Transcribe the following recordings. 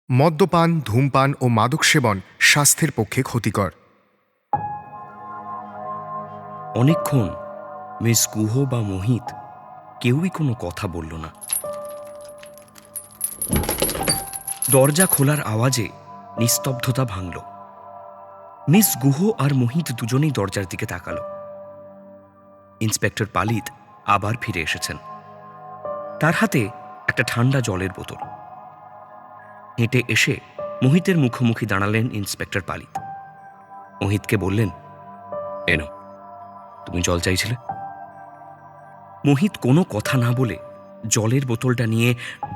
মদ্যপান, ধূমপান ও মাদক সেবন স্বাস্থ্যের পক্ষে ক্ষতিকর। অনেকক্ষণ মিস গুহ বা মোহিত কেউই কোনো কথা বলল না। দরজা খোলার আওয়াজে নিস্তব্ধতা ভাঙল। মিস গুহ আর মোহিত দুজনেই দরজার দিকে তাকালো। ইন্সপেক্টর পালিত আবার ফিরে এসেছেন। তার হাতে একটা ঠান্ডা জলের বোতল। হেঁটে এসে মোহিতের মুখোমুখি দাঁড়ালেন ইন্সপেক্টর পালিত। মোহিতকে বললেন, এনো, তুমি জল চাইছিলে? মোহিত কোনো কথা না বলে জলের বোতলটা নিয়ে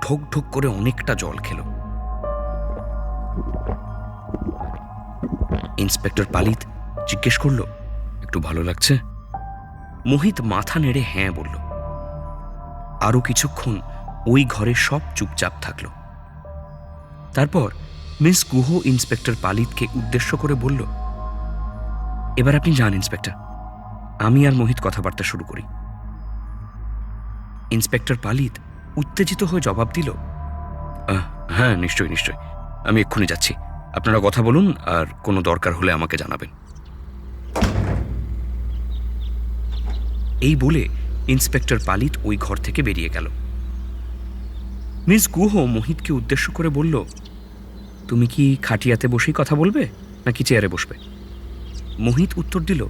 ঢোক ঢোক করে অনেকটা জল খেল। ইন্সপেক্টর পালিত জিজ্ঞেস করল, একটু ভালো লাগছে? মোহিত মাথা নেড়ে হ্যাঁ বলল। আরো কিছুক্ষণ ওই ঘরে সব চুপচাপ থাকল। তারপর মিস গুহ ইন্সপেক্টর পালিতকে উদ্দেশ্য করে বলল, এবার আপনি যান ইন্সপেক্টর, আমি আর মোহিত কথাবার্তা শুরু করি। ইন্সপেক্টর পালিত উত্তেজিত হয়ে জবাব দিল, হ্যাঁ, নিশ্চয়ই নিশ্চয়ই, আমি এক্ষুনি যাচ্ছি। আপনারা কথা বলুন, আর কোনো দরকার হলে আমাকে জানাবেন। এই বলে ইন্সপেক্টর পালিত ওই ঘর থেকে বেরিয়ে গেল। মিস গুহ মোহিতকে উদ্দেশ্য করে বলল, তুমি কি খাটিয়াতে বসেই কথা বলবে নাকি চেয়ারে বসবে? মোহিত উত্তর দিল,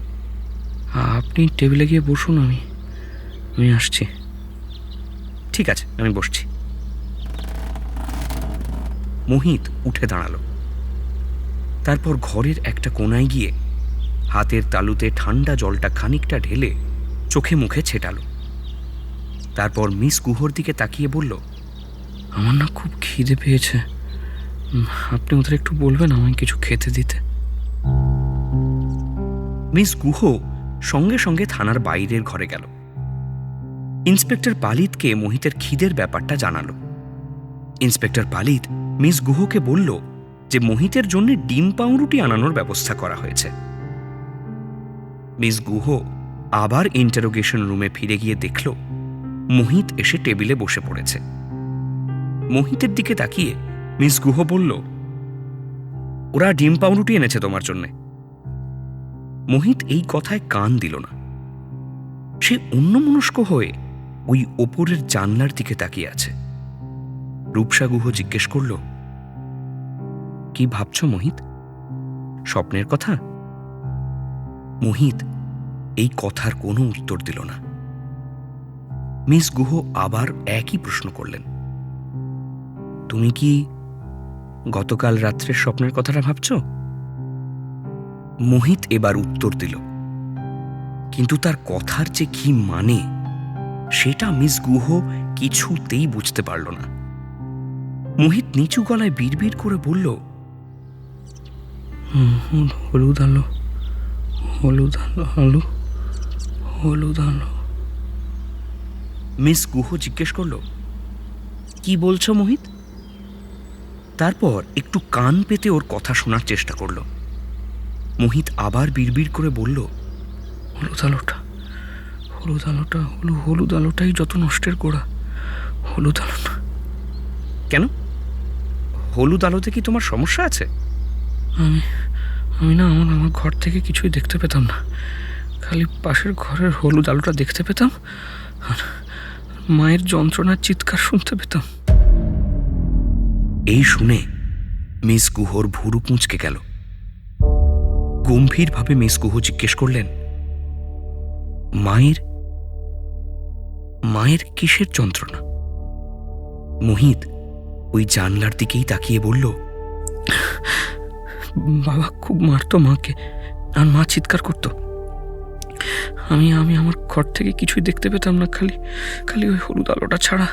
আপনি টেবিলে গিয়ে বসুন, আমি আসছি। ঠিক আছে, আমি বসছি। মোহিত উঠে দাঁড়ালো। তারপর ঘরের একটা কোনায় গিয়ে হাতের তালুতে ঠান্ডা জলটা খানিকটা ঢেলে চোখে মুখে ছেটালো। তারপর মিস গুহর দিকে তাকিয়ে বলল, আমার না খুব খিদে পেয়েছে, আপনি ওদের একটু বলবেন আমায় কিছু খেতে দিতে। মিস গুহ সঙ্গে সঙ্গে থানার বাইরের ঘরে গেল। ইন্সপেক্টর পালিতকে মোহিতের খিদের ব্যাপারটা জানালো। ইন্সপেক্টর পালিত মিস গুহকে বলল যে মোহিতের জন্য ডিম পাউরুটি আনানোর ব্যবস্থা করা হয়েছে। মিস গুহ আবার ইন্টারোগেশন রুমে ফিরে গিয়ে দেখল মোহিত এসে টেবিলে বসে পড়েছে। মোহিতের দিকে তাকিয়ে মিস গুহ বলল, ওরা ডিম পাউরুটি এনেছে তোমার জন্যে। মোহিত এই কথায় কান দিল না। সে অন্যমনস্ক হয়ে ওই ওপরের জানলার দিকে তাকিয়ে আছে। রূপসা গুহ জিজ্ঞেস করল, কি ভাবছ মোহিত? স্বপ্নের কথা? মোহিত এই কথার কোনো উত্তর দিল না। মিস গুহ আবার একই প্রশ্ন করলেন, তুমি কি গতকাল রাত্রের স্বপ্নের কথাটা ভাবছ? মোহিত এবার উত্তর দিল, কিন্তু তার কথার যে কি মানে সেটা মিস গুহ কিছুতেই বুঝতে পারল না। মোহিত নিচু গলায় বিড়বিড় করে বলল, হলুদ আলো, হলুদ আলো, আলো, হলুদ আলো। মিস গুহ জিজ্ঞেস করল, কি বলছো মোহিত? তারপর একটু কান পেতে ওর কথা শোনার চেষ্টা করল। মোহিত আবার বিড়বিড় করে বলল, হলুদ আলোটা, হলুদ আলোটা, হলুদ আলোটাই যত নষ্টের গোড়া, হলুদ আলোটা। কেন, হলুদ আলোতে কি তোমার সমস্যা আছে? আমি না আমার ঘর থেকে কিছুই দেখতে পেতাম না, খালি পাশের ঘরের হলুদ আলোটা দেখতে পেতাম আর মায়ের যন্ত্রণার চিৎকার শুনতে পেতাম। এই শুনে মিস গুহর ভুরু কুঁচকে গেল। গম্ভীরভাবে মিস গুহ জিজ্ঞেস করলেন, মায়ের মায়ের কিসের যন্ত্রণা? মোহিত ওই জানলার দিকেই তাকিয়ে বলল, বাবা খুব মারতো মাকে, আর মা চিৎকার করত। আমি আমার ঘর থেকে কিছুই দেখতে পেতাম না, খালি খালি ওই হলুদ আলোটা ছাড়া।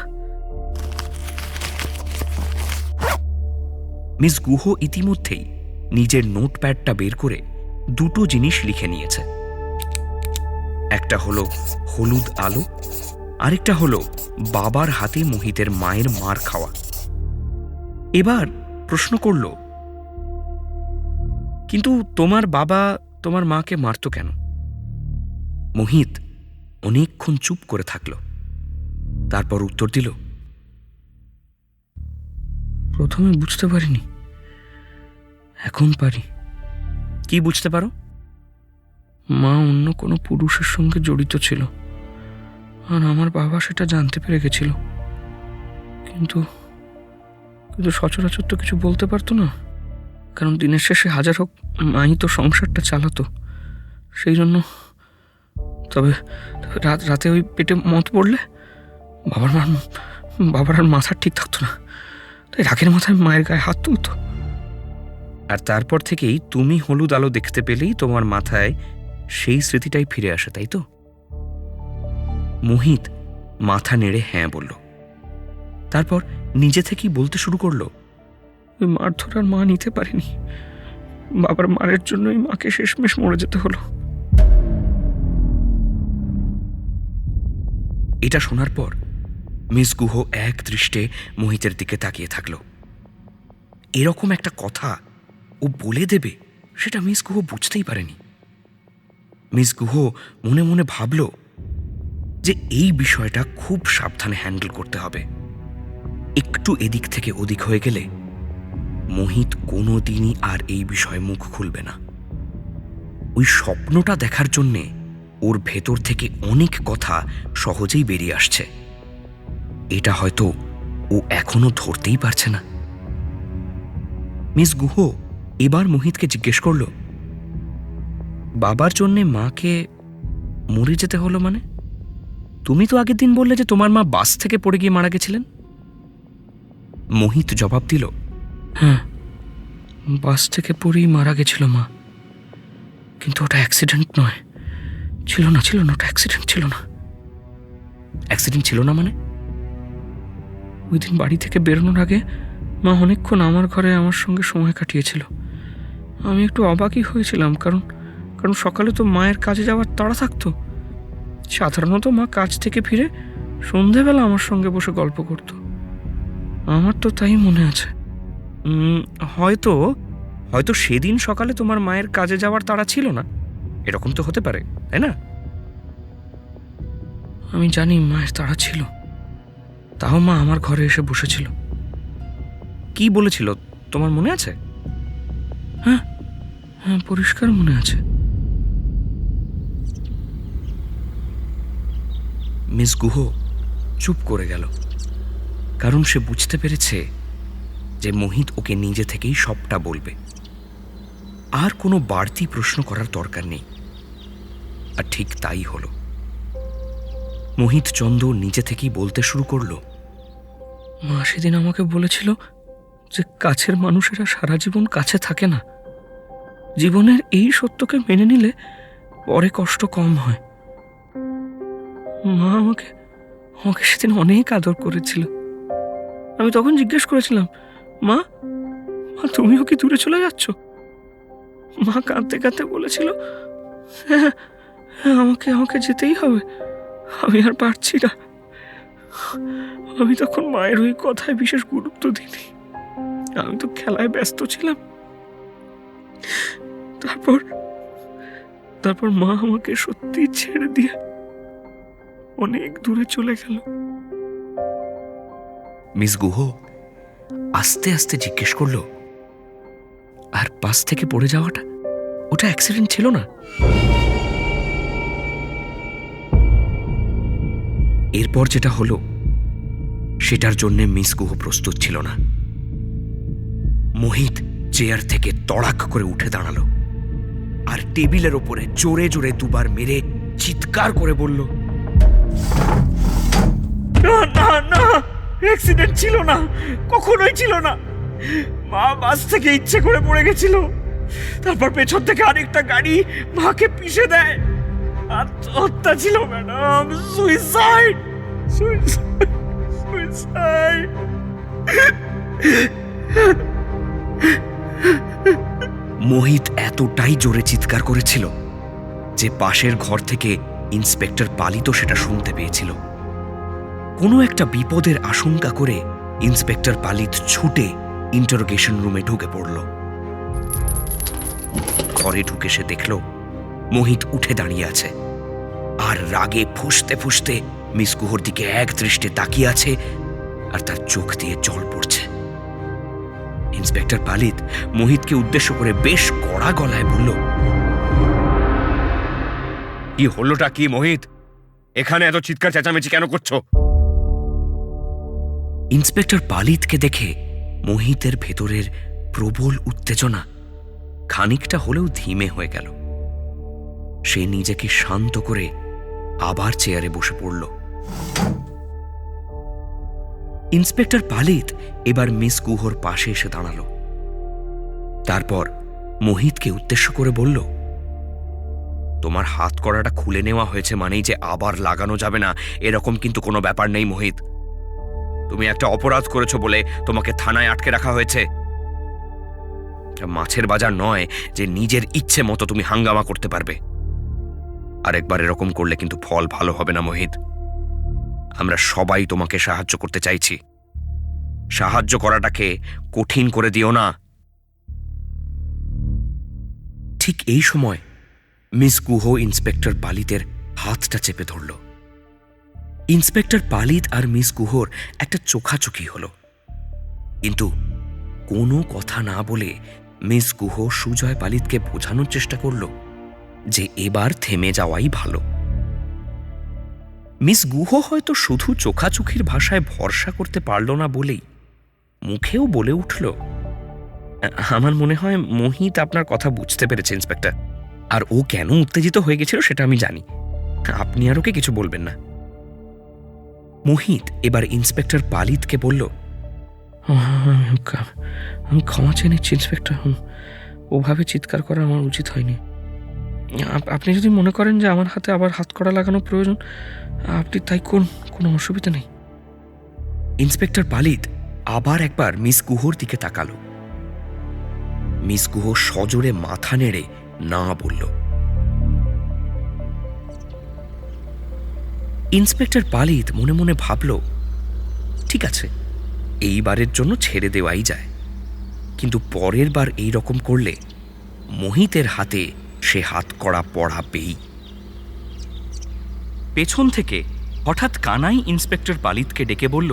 মিস গুহ ইতিমধ্যেই নিজের নোটপ্যাডটা বের করে দুটো জিনিস লিখে নিয়েছে। একটা হলো হলুদ আলো, আরেকটা হলো বাবার হাতে মোহিতের মায়ের মার খাওয়া। এবার প্রশ্ন করল, কিন্তু তোমার বাবা তোমার মাকে মারত কেন? মোহিত অনেকক্ষণ চুপ করে থাকল। তারপর উত্তর দিল, প্রথমে বুঝতে পারিনি, এখন পারি। কি বুঝতে পারো? মা অন্য কোনো পুরুষের সঙ্গে জড়িত ছিল, আর আমার বাবা সেটা জানতে পেরে গেছিল। কিন্তু কিন্তু সচরাচর তো কিছু বলতে পারতো না, কারণ দিনের শেষে হাজার হোক মাই তো সংসারটা চালাতো। সেই জন্য তবে রাতে ওই পেটে মত পড়লে বাবার আর মাথা ঠিক থাকতো না, তাই রাগের মাথায় মায়ের গায়ে হাত তুলতো। আর তারপর থেকেই তুমি হলুদ আলো দেখতে পেলেই তোমার মাথায় সেই স্মৃতিটাই ফিরে আসে, তাই তো? মোহিত মাথা নেড়ে হ্যাঁ বলল। তারপর নিজে থেকেই বলতে শুরু করলো, ওই মারধর আর মা নিতে পারিনি, বাবার মারের জন্যই মাকে শেষমেশ মরে যেতে হলো। এটা শোনার পর মিস গুহ এক দৃষ্টে মোহিতের দিকে তাকিয়ে থাকল। এরকম একটা কথা ও বলে দেবে সেটা মিস গুহ বুঝতেই পারেনি। মিস গুহ মনে মনে ভাবল যে এই বিষয়টা খুব সাবধানে হ্যান্ডেল করতে হবে। একটু এদিক থেকে ওদিক হয়ে গেলে মোহিত কোনোদিনই আর এই বিষয়ে মুখ খুলবে না। ওই স্বপ্নটা দেখার জন্যে ওর ভেতর থেকে অনেক কথা সহজেই বেরিয়ে আসছে। এটা হয়তো ও এখনো ধরতেই পারছে না। মিস গুহ এবার মোহিতকে জিজ্ঞেস করল, বাবার জন্যে মাকে মরে যেতে হলো মানে? তুমি তো আগের দিন বললে যে তোমার মা বাস থেকে পড়ে গিয়ে মারা গেছিলেন। মোহিত জবাব দিল, হ্যাঁ, বাস থেকে পড়েই মারা গেছিল মা, কিন্তু ওটা অ্যাক্সিডেন্ট নয়। ছিল না ওটা অ্যাক্সিডেন্ট ছিল না। অ্যাক্সিডেন্ট ছিল না মানে? ওই দিন বাড়ি থেকে বেরোনোর আগে মা অনেকক্ষণ আমার ঘরে আমার সঙ্গে সময় কাটিয়েছিল। আমি একটু অবাকই হয়েছিলাম, কারণ সকালে তো মায়ের কাজে যাওয়ার তাড়া থাকতো। সাধারণত মা কাজ থেকে ফিরে সন্ধেবেলা আমার সঙ্গে বসে গল্প করত। আমার তো তাই মনে আছে। হয়তো সেদিন সকালে তোমার মায়ের কাজে যাওয়ার তাড়া ছিল না, এরকম তো হতে পারে, তাই না? আমি জানি মায়ের তাড়া ছিল, তাও মা আমার ঘরে এসে বসেছিল। কি বলেছিল তোমার মনে আছে? হ্যাঁ, পরিষ্কার মনে আছে। মিস গুহ চুপ করে গেল, কারণ সে বুঝতে পেরেছে যে মোহিত ওকে নিজে থেকেই সবটা বলবে। আর কোনো বাড়তি প্রশ্ন করার দরকার নেই। আর ঠিক তাই হলো। মোহিত চন্দ্র নিজে থেকেই বলতে শুরু করল, মা সেদিন আমাকে বলেছিল যে কাছের মানুষেরা সারা জীবন কাছে থাকে না। জীবনের এই সত্যকে মেনে নিলে পরে কষ্ট কম হয়। মা আমাকে সেদিন অনেক আদর করেছিল। আমি তখন জিজ্ঞেস করেছিলাম, মা তুমিও কি দূরে চলে যাচ্ছ? মা কাঁদতে কাঁদতে বলেছিল, হ্যাঁ, আমাকে যেতেই হবে, আমি আর পারছি না। আমি তখন মায়ের ওই কথায় বিশেষ গুরুত্ব দিইনি, আমি তো খেলায় ব্যস্ত ছিলাম। তারপর মা আমাকে সত্যি ছেড়ে দিয়ে অনেক দূরে চলে গেল। মিস গুহ আস্তে আস্তে জিজ্ঞেস করলো, আর বাস থেকে পড়ে যাওয়াটা ওটা অ্যাক্সিডেন্ট ছিল না? এরপর যেটা হলো সেটার জন্য মিস গুহ প্রস্তুত ছিল না। মোহিত চেয়ার থেকে তড়াক করে উঠে দাঁড়ালো আর টেবিলের ওপরে জোরে জোরে দুবার মেরে চিৎকার করে বলল, না, অ্যাক্সিডেন্ট ছিল না, কখনোই ছিল না। মা বাস থেকে ইচ্ছে করে পড়ে গেছিল, তারপর পেছন থেকে আরেকটা গাড়ি মাকে পিষে দেয়। আত্মহত্যা ছিল ম্যাডাম, সুইসাইড। মোহিত এতটাই জোরে চিৎকার করেছিল যে পাশের ঘর থেকে ইন্সপেক্টর পালিত সেটা শুনতে পেয়েছিল। কোনো একটা বিপদের আশঙ্কা করে ইন্সপেক্টর পালিত ছুটে ইন্টারোগেশন রুমে ঢুকে পড়ল। ঘরে ঢুকে সে দেখল মোহিত উঠে দাঁড়িয়ে আছে আর রাগে ফুঁসতে ফুঁসতে মিস গুহর দিকে এক দৃষ্টে তাকিয়ে আছে, আর তার চোখ দিয়ে জল পড়ছে। ইন্সপেক্টর পালিত মোহিতকে উদ্দেশ্য করে বেশ কড়া গলায় বলল, কি হলোটা কি মোহিত? এখানে এত চিৎকার চেঁচামেচি কেন করছো? ইন্সপেক্টর পালিতকে দেখে মোহিতের ভেতরের প্রবল উত্তেজনা খানিকটা হলেও ধীমে হয়ে গেল। সে নিজেকে শান্ত করে আবার চেয়ারে বসে পড়ল। ইন্সপেক্টর পালিত এবার মিস গুহর পাশে এসে দাঁড়াল। তারপর মোহিতকে উদ্দেশ্য করে বলল, তোমার হাত কড়াটা খুলে নেওয়া হয়েছে মানেই যে আবার লাগানো যাবে না এরকম কিন্তু কোনো ব্যাপার নেই মোহিত। তুমি একটা অপরাধ করেছো বলে তোমাকে থানায় আটকে রাখা হয়েছে। মাছের বাজার নয় যে নিজের ইচ্ছে মতো তুমি হাঙ্গামা করতে পারবে। আরেকবার এরকম করলে কিন্তু ফল ভালো হবে না মোহিত। আমরা সবাই তোমাকে সাহায্য করতে চাইছি। সাহায্য করাটাকে কঠিন করে দিও না। ঠিক এই সময় মিস গুহ ইন্সপেক্টর পালিতের হাতটা চেপে ধরল। ইন্সপেক্টর পালিত আর মিস গুহর একটা চোখাচোখি হলো, কিন্তু কোনো কথা না বলে মিস গুহ সুজয় পালিতকে বোঝানোর চেষ্টা করল যে এবার থেমে যাওয়াই ভালো। মিস গুহ হয়তো শুধু চোখাচোখির ভাষায় ভরসা করতে পারল না বলেই মুখেও বলে উঠল, আমার মনে হয় মোহিত আপনার কথা বুঝতে পেরেছে ইন্সপেক্টর, আর ও কেন উত্তেজিত হয়ে গেছিল সেটা আমি জানি। আপনি আর ওকে কিছু বলবেন না। মোহিত এবার ইন্সপেক্টর পালিতকে বলল, আমি ক্ষমা চেয়ে নিচ্ছি ইন্সপেক্টর, ওভাবে চিৎকার করা আমার উচিত হয়নি। আপনি যদি মনে করেন যে আমার হাতে আবার হাত কড়া লাগানো প্রয়োজন, আপনি তাই কোনো অসুবিধা নেই। ইন্সপেক্টর পালিত আবার একবার মিস গুহর দিকে তাকালো। মিস গুহ সজোরে মাথা নেড়ে না বলল। ইন্সপেক্টর পালিত মনে মনে ভাবল, ঠিক আছে, এইবারের জন্য ছেড়ে দেওয়াই যায়, কিন্তু পরের বার এই রকম করলে মোহিতের হাতে সে হাত কড়া পড়াবেই। পেছন থেকে হঠাৎ কানাই ইন্সপেক্টর পালিতকে ডেকে বলল,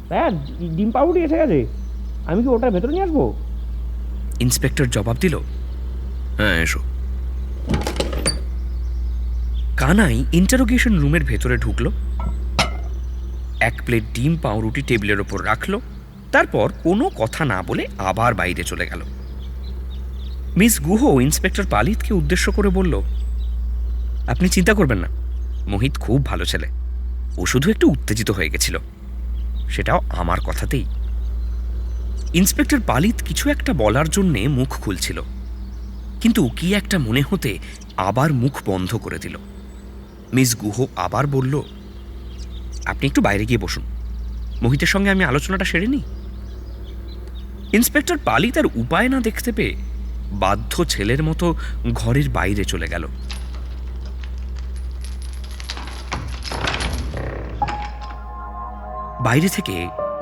স্যার, ডিম পাউরুটি এসে গেছে, আমি কি ওটার ভেতরে নিয়ে আসবো? ইন্সপেক্টর জবাব দিল, হ্যাঁ এসো। কানাই ইন্টারোগেশন রুমের ভেতরে ঢুকল, এক প্লেট ডিম পাউরুটি টেবিলের ওপর রাখল, তারপর কোনো কথা না বলে আবার বাইরে চলে গেল। মিস গুহ ইন্সপেক্টর পালিতকে উদ্দেশ্য করে বলল, আপনি চিন্তা করবেন না, মোহিত খুব ভালো ছেলে, ও শুধু একটু উত্তেজিত হয়ে গেছিল, সেটাও আমার কথাতেই। ইন্সপেক্টর পালিত কিছু একটা বলার জন্যে মুখ খুলছিল, কিন্তু কি একটা মনে হতে আবার মুখ বন্ধ করে দিল। মিস গুহ আবার বলল, আপনি একটু বাইরে গিয়ে বসুন, মোহিতের সঙ্গে আমি আলোচনাটা সেরে নিই। ইন্সপেক্টর পালিত তার উপায় না দেখতে পেয়ে বাধ্য ছেলের মতো ঘরের বাইরে চলে গেল। বাইরে থেকে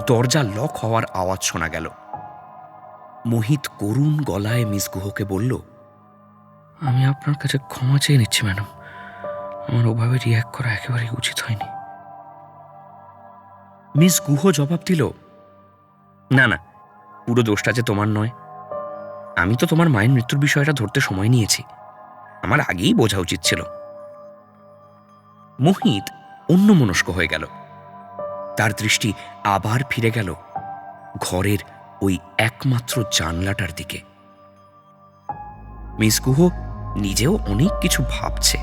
দরজা লক হওয়ার আওয়াজ শোনা গেল। মোহিত করুণ গলায় মিস গুহকে বলল, আমি আপনার কাছে ক্ষমা চেয়ে নিচ্ছি ম্যাডাম, আমার ওভাবে রিয়্যাক্ট করা একেবারেই উচিত হয়নি। মিস গুহ জবাব দিল, না না, পুরো দোষটা যে তোমার নয়। আমি তো তোমার মায়ের মৃত্যুর বিষয়টা ধরতে সময় নিয়েছি, আমার আগেই বোঝা উচিত ছিল। মোহিত অন্যমনস্ক হয়ে গেল। তার দৃষ্টি আবার ফিরে গেল ঘরের ওই একমাত্র জানলাটার দিকে। মিস গুহ নিজেও অনেক কিছু ভাবছে,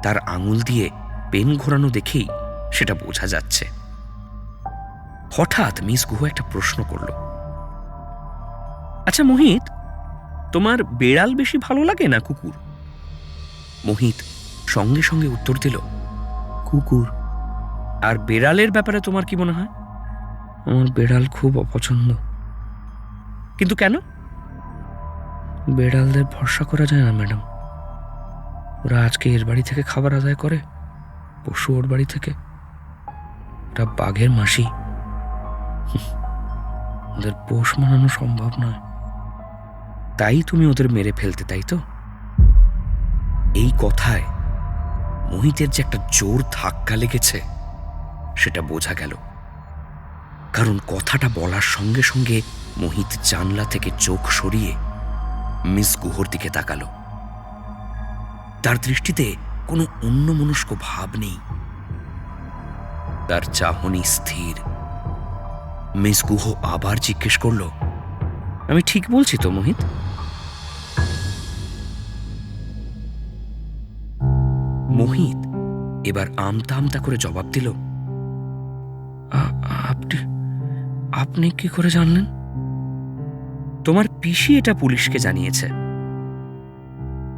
তার আঙুল দিয়ে পেন ঘোরানো দেখেই সেটা বোঝা যাচ্ছে। হঠাৎ মিস গুহ একটা প্রশ্ন করল, আচ্ছা মোহিত, তোমার বেড়াল বেশি ভালো লাগে না কুকুর? মোহিত সঙ্গে সঙ্গে উত্তর দিল, কুকুর। আর বেড়ালের ব্যাপারে তোমার কি মনে হয়? আমার বেড়াল খুব অপছন্দ। কিন্তু কেন? বেড়ালদের ভরসা করা যায় না ম্যাডাম, ওরা আজকে এর বাড়ি থেকে খাবার আদায় করে, পশু ওর বাড়ি থেকে। ওরা বাঘের মাসি, ওদের পোষ মানানো সম্ভব নয়। তাই তুমি ওদের মেরে ফেলতে, তাই তো? এই কথায় মোহিতের যে একটা জোর ধাক্কা লেগেছে সেটা বোঝা গেল। কারণ কথাটা বলার সঙ্গে সঙ্গে মোহিত জানলা থেকে চোখ সরিয়ে মিস গুহর দিকে তাকালো। তার দৃষ্টিতে কোনো অন্যমনস্ক ভাব নেই, তার চাহনি স্থির। মিস গুহ আবার জিজ্ঞেস করল, আমি ঠিক বলছি তো মোহিত? মোহিত এবার আমতা আমতা করে জবাব দিল, আপনি আপনি কি করে জানলেন? তোমার পিসি এটা পুলিশকে জানিয়েছে।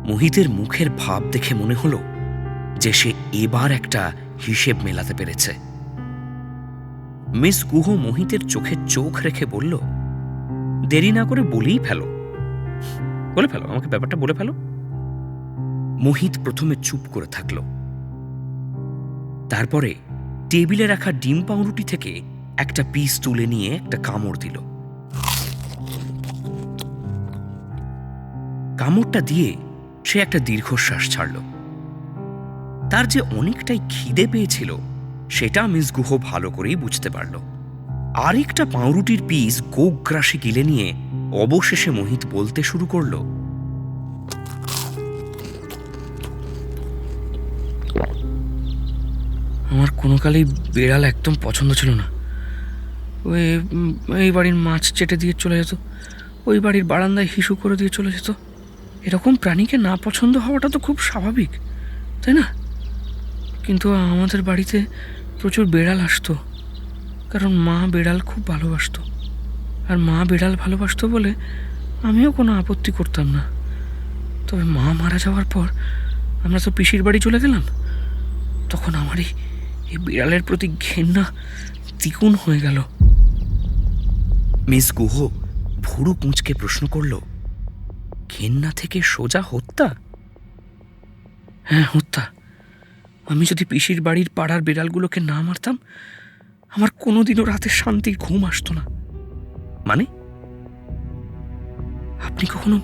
মোহিতের মুখের ভাব দেখে মনে হলো যে সে এবার একটা হিসেব মেলাতে পেরেছে। মিস গুহ মোহিতের চোখে চোখ রেখে বলল, দেরি না করে বলেই ফেলো, বলে ফেলো, আমাকে ব্যাপারটা বলে ফেলো। মোহিত প্রথমে চুপ করে থাকল, তারপরে টেবিলে রাখা ডিম পাউরুটি থেকে একটা পিস তুলে নিয়ে একটা কামড় দিল। কামড়টা দিয়ে সে একটা দীর্ঘশ্বাস ছাড়ল। তার যে অনেকটাই খিদে পেয়েছিল সেটা মিস গুহ ভালো করেই বুঝতে পারল। আরেকটা পাউরুটির পিস গোগ্রাসে গিলে নিয়ে অবশেষে মোহিত বলতে শুরু করল, আমার কোনো কালেই বেড়াল একদম পছন্দ ছিল না। এই বাড়ির মাছ চেটে দিয়ে চলে যেত, ওই বাড়ির বারান্দায় হিসু করে দিয়ে চলে যেত। এরকম প্রাণীকে না পছন্দ হওয়াটা তো খুব স্বাভাবিক, তাই না? কিন্তু আমাদের বাড়িতে প্রচুর বেড়াল আসতো, কারণ মা বেড়াল খুব ভালোবাসতো। আর মা বেড়াল ভালোবাসতো বলে আমিও কোনো আপত্তি করতাম না। তবে মা মারা যাওয়ার পর আমরা তো পিসির বাড়ি চলে গেলাম, তখন আমার এই বিড়ালের প্রতি ঘেন্না দ্বিগুণ হয়ে গেল। মিস গুহ ভুরু কুঁচকে প্রশ্ন করল, ঘেন্না থেকে সোজা হত্যা? হ্যাঁ, হত্যা। আমি যদি পিসির বাড়ির পাড়ার বিড়ালগুলোকে না মারতাম, আমার কোনোদিনও রাতে শান্তির ঘুম আসতো না। মানে? আপনি কখনো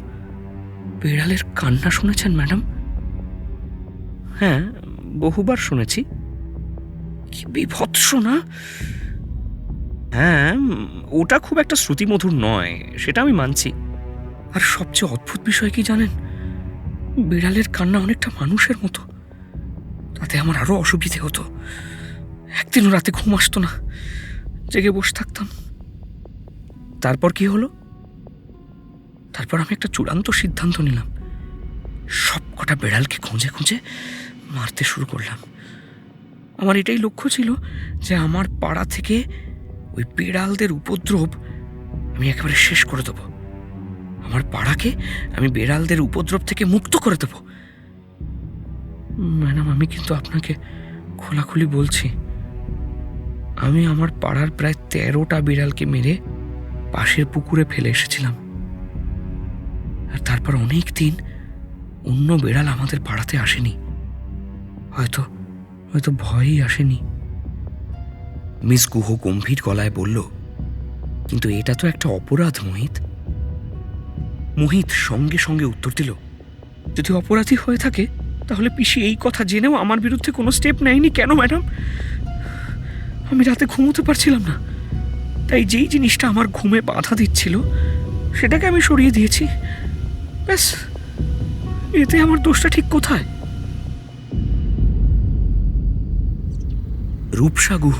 বিড়ালের কান্না শুনেছেন ম্যাডাম? হ্যাঁ, বহুবার শুনেছি। কি বিভৎস না? হ্যাঁ, ওটা খুব একটা শ্রুতিমধুর নয়, সেটা আমি মানছি। আর সবচেয়ে অদ্ভুত বিষয় কি জানেন? বিড়ালের কান্না অনেকটা মানুষের মতো। তাতে আমার আরো অসুবিধে হতো। একদিনও রাতে ঘুম আসতো না, জেগে বসে থাকতাম। তারপর কি হলো? তারপর আমি একটা চূড়ান্ত সিদ্ধান্ত নিলাম, সব কটা বিড়ালকে খুঁজে খুঁজে মারতে শুরু করলাম। আমার এটাই লক্ষ্য ছিল যে আমার পাড়া থেকে ওই বিড়ালদের উপদ্রব আমি একেবারে শেষ করে দেব। আমার পাড়াকে আমি বিড়ালদের উপদ্রব থেকে মুক্ত করে দেব। ম্যাডাম, আমি কিন্তু আপনাকে খোলাখুলি বলছি, আমি আমার পাড়ার প্রায় 13টা বিড়ালকে মেরে পাশের পুকুরে ফেলে এসেছিলাম। আর তারপর অনেক দিন অন্য বিড়াল আমাদের পাড়াতে আসেনি, হয়তো ভয়ই আসেনি। মিস গুহ গম্ভীর গলায় বলল, কিন্তু এটা তো একটা অপরাধ মোহিত। মোহিত সঙ্গে সঙ্গে উত্তর দিল, যদি অপরাধী হয়ে থাকে তাহলে পিসি এই কথা জেনেও আমার বিরুদ্ধে কোনো স্টেপ নেয়নি কেন ম্যাডাম? আমি রাতে ঘুমোতে পারছিলাম না, তাই যেই জিনিসটা আমার ঘুমে বাধা দিচ্ছিল সেটাকে আমি সরিয়ে দিয়েছি। ব্যাস, এতে আমার দোষটা ঠিক কোথায়? রূপসা গুহ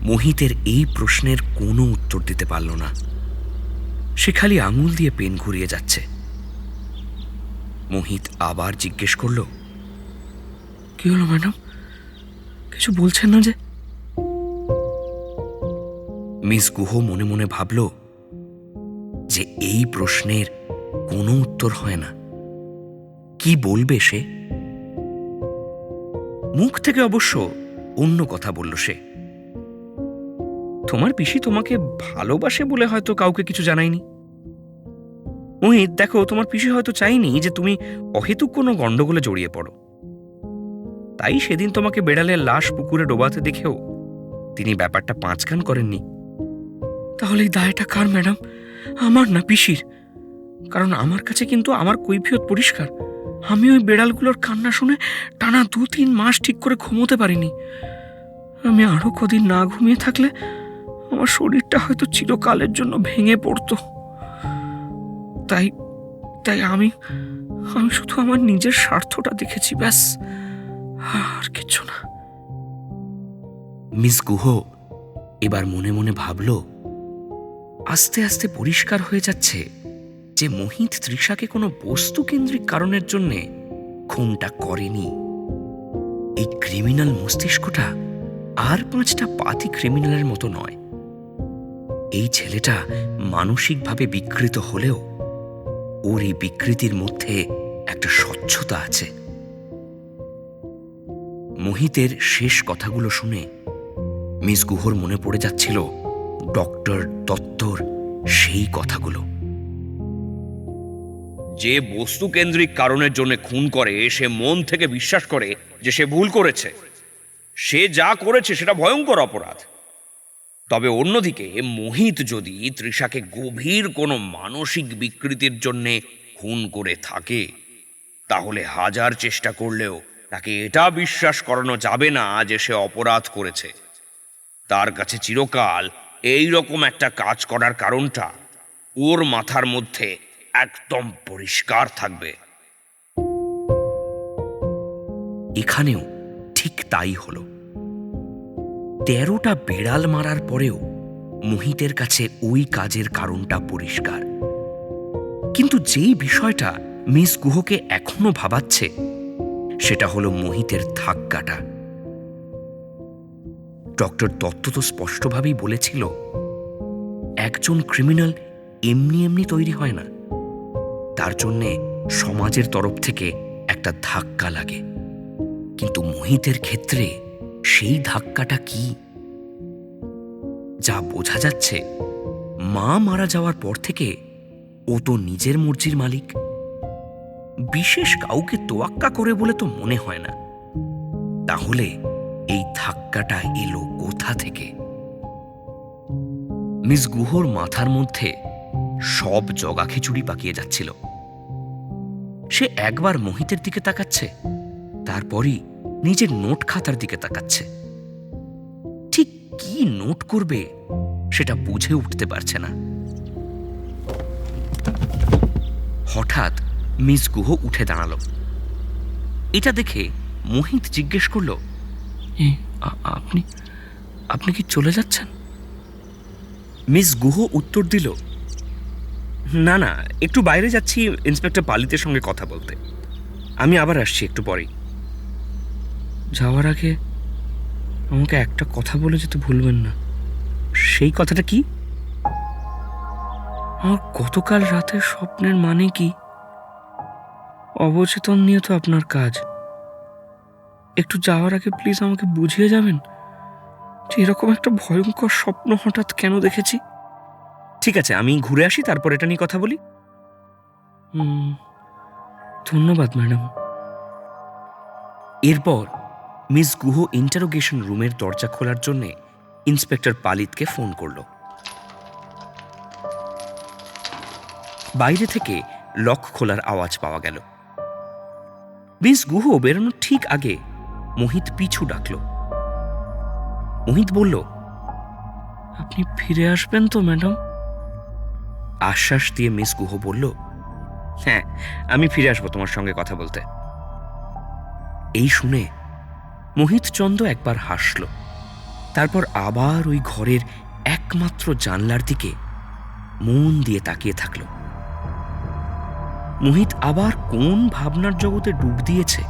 মোহিতের এই প্রশ্নের কোনো উত্তর দিতে পারল না। সে খালি আঙুল দিয়ে পেন ঘুরিয়ে যাচ্ছে। মোহিত আবার জিজ্ঞেস করল, কি হলো ম্যাডাম, কিছু বলছেন না যে? মিস গুহ মনে মনে ভাবল যে এই প্রশ্নের কোনো উত্তর হয় না। কি বলবে সে? মুখ থেকে অবশ্য অন্য কথা বলল সে, তোমার পিসি তোমাকে ভালোবাসে বলে হয়তো কাউকে কিছু জানায়নি। মোহিত, দেখো, তোমার পিসি হয়তো চাইনি যে তুমি অহেতুক কোনো গন্ডগোলে জড়িয়ে পড়ো, তাই সেদিন তোমাকে বেড়ালের লাশ পুকুরে ডোবাতে দেখেও তিনি ব্যাপারটা পাঁচকান করেননি। তাহলে এই দায়টা কার ম্যাডাম? আমার না পিসির? কারণ আমার কাছে কিন্তু আমার কৈফিয়ত পরিষ্কার। আমি ওই বেড়ালগুলোর কান্না শুনে টানা 2-3 মাস ঠিক করে ঘুমোতে পারিনি। আমি আরো কদিন না ঘুমিয়ে থাকলে আমার আমার শরীরটা হয়তো চিরকালের জন্য ভেঙে পড়তো। তাই তাই আমি আমি শুধু আমার নিজের স্বার্থটা দেখেছি, ব্যাস, আর কিছু না। মিস গুহ এবার মনে মনে ভাবল, আস্তে আস্তে পরিষ্কার হয়ে যাচ্ছে যে মোহিত তৃষাকে কোনো বস্তুকেন্দ্রিক কারণের জন্য খুনটা করেনি। এই ক্রিমিনাল মস্তিষ্কটা আর 5টা পাতি ক্রিমিনালের মতো নয়। এই ছেলেটা মানসিকভাবে বিকৃত হলেও ওর এই বিকৃতির মধ্যে একটা স্বচ্ছতা আছে। মোহিতের শেষ কথাগুলো শুনে মিস গুহর মনে পড়ে যাচ্ছিল ডক্টর দত্তর সেই কথাগুলো। যে বস্তুকেন্দ্রিক কারণের জন্য খুন করে সে মন থেকে বিশ্বাস করে যে সে ভুল করেছে, সে যা করেছে সেটা ভয়ঙ্কর অপরাধ। তবে অন্যদিকে মোহিত যদি তৃষাকে গভীর কোনো মানসিক বিকৃতির জন্য খুন করে থাকে, তাহলে হাজার চেষ্টা করলেও তাকে এটা বিশ্বাস করানো যাবে না যে সে অপরাধ করেছে। তার কাছে চিরকাল এই রকম একটা কাজ করার কারণটা ওর মাথার মধ্যে একদম পরিষ্কার থাকবে। এখানেও ঠিক তাই হলো। 13টা বেড়াল মারার পরেও মোহিতের কাছে ওই কাজের কারণটা পরিষ্কার। কিন্তু যেই বিষয়টা মিস গুহকে এখনো ভাবাচ্ছে সেটা হলো মোহিতের ধাক্কাটা। ডক্টর দত্ত তো স্পষ্টভাবেই বলেছিল, একজন ক্রিমিনাল এমনি এমনি তৈরি হয় না, তার জন্যে সমাজের তরফ থেকে একটা ধাক্কা লাগে। কিন্তু মোহিতের ক্ষেত্রে সেই ধাক্কাটা কি? যা বোঝা যাচ্ছে, মা মারা যাওয়ার পর থেকে ও তো নিজের মর্জির মালিক। বিশেষ কাউকে তোয়াক্কা করে বলে তো মনে হয় না। তাহলে এই ধাক্কাটা এলো কোথা থেকে? মিস গুহর মাথার মধ্যে সব জগা খিচুড়ি পাকিয়ে যাচ্ছিল। সে একবার মোহিতের দিকে তাকাচ্ছে, তারপরই নিজের নোট খাতার দিকে তাকাচ্ছে। ঠিক কি নোট করবে সেটা বুঝে উঠতে পারছে না। হঠাৎ মিস গুহ উঠে দাঁড়ালো। এটা দেখে মোহিত জিজ্ঞেস করল, আপনি আপনি কি চলে যাচ্ছেন? মিস গুহ উত্তর দিল, না না, একটু বাইরে যাচ্ছি ইন্সপেক্টর পালিতের সঙ্গে কথা বলতে। আমি আবার আসছি একটু পরেই। যাওয়ার আগে আমাকে একটা কথা বলে যেতে ভুলবেন না। সেই কথাটা কি? আমার গতকাল রাতের স্বপ্নের মানে কি? অবচেতন নিয়ে তো আপনার কাজ। একটু যাওয়ার আগে প্লিজ আমাকে বুঝিয়ে যাবেন যে এরকম একটা ভয়ঙ্কর স্বপ্ন হঠাৎ কেন দেখেছি। ঠিক আছে, আমি ঘুরে আসি, তারপর এটা নিয়ে কথা বলি। ধন্যবাদ ম্যাডাম। এরপর মিস গুহ ইন্টারোগেশন রুমের দরজা খোলার জন্য ইন্সপেক্টর পালিতকে ফোন করল। বাইরে থেকে লক খোলার আওয়াজ পাওয়া গেল। মিস গুহ বেরোনোর ঠিক আগে মোহিত পিছু ডাকল। মোহিত বলল, আপনি ফিরে আসবেন তো ম্যাডাম? আশ্বাস দিয়ে মিস গুহ বলল, হ্যাঁ, আমি ফিরে আসবো তোমার সঙ্গে কথা বলতে। এই শুনে মোহিত চন্দ একবার হাসল, তারপর আবার ওই ঘরের একমাত্র জানলার দিকে মন দিয়ে তাকিয়ে থাকল। মোহিত আবার কোন ভাবনার জগতে ডুব দিয়েছে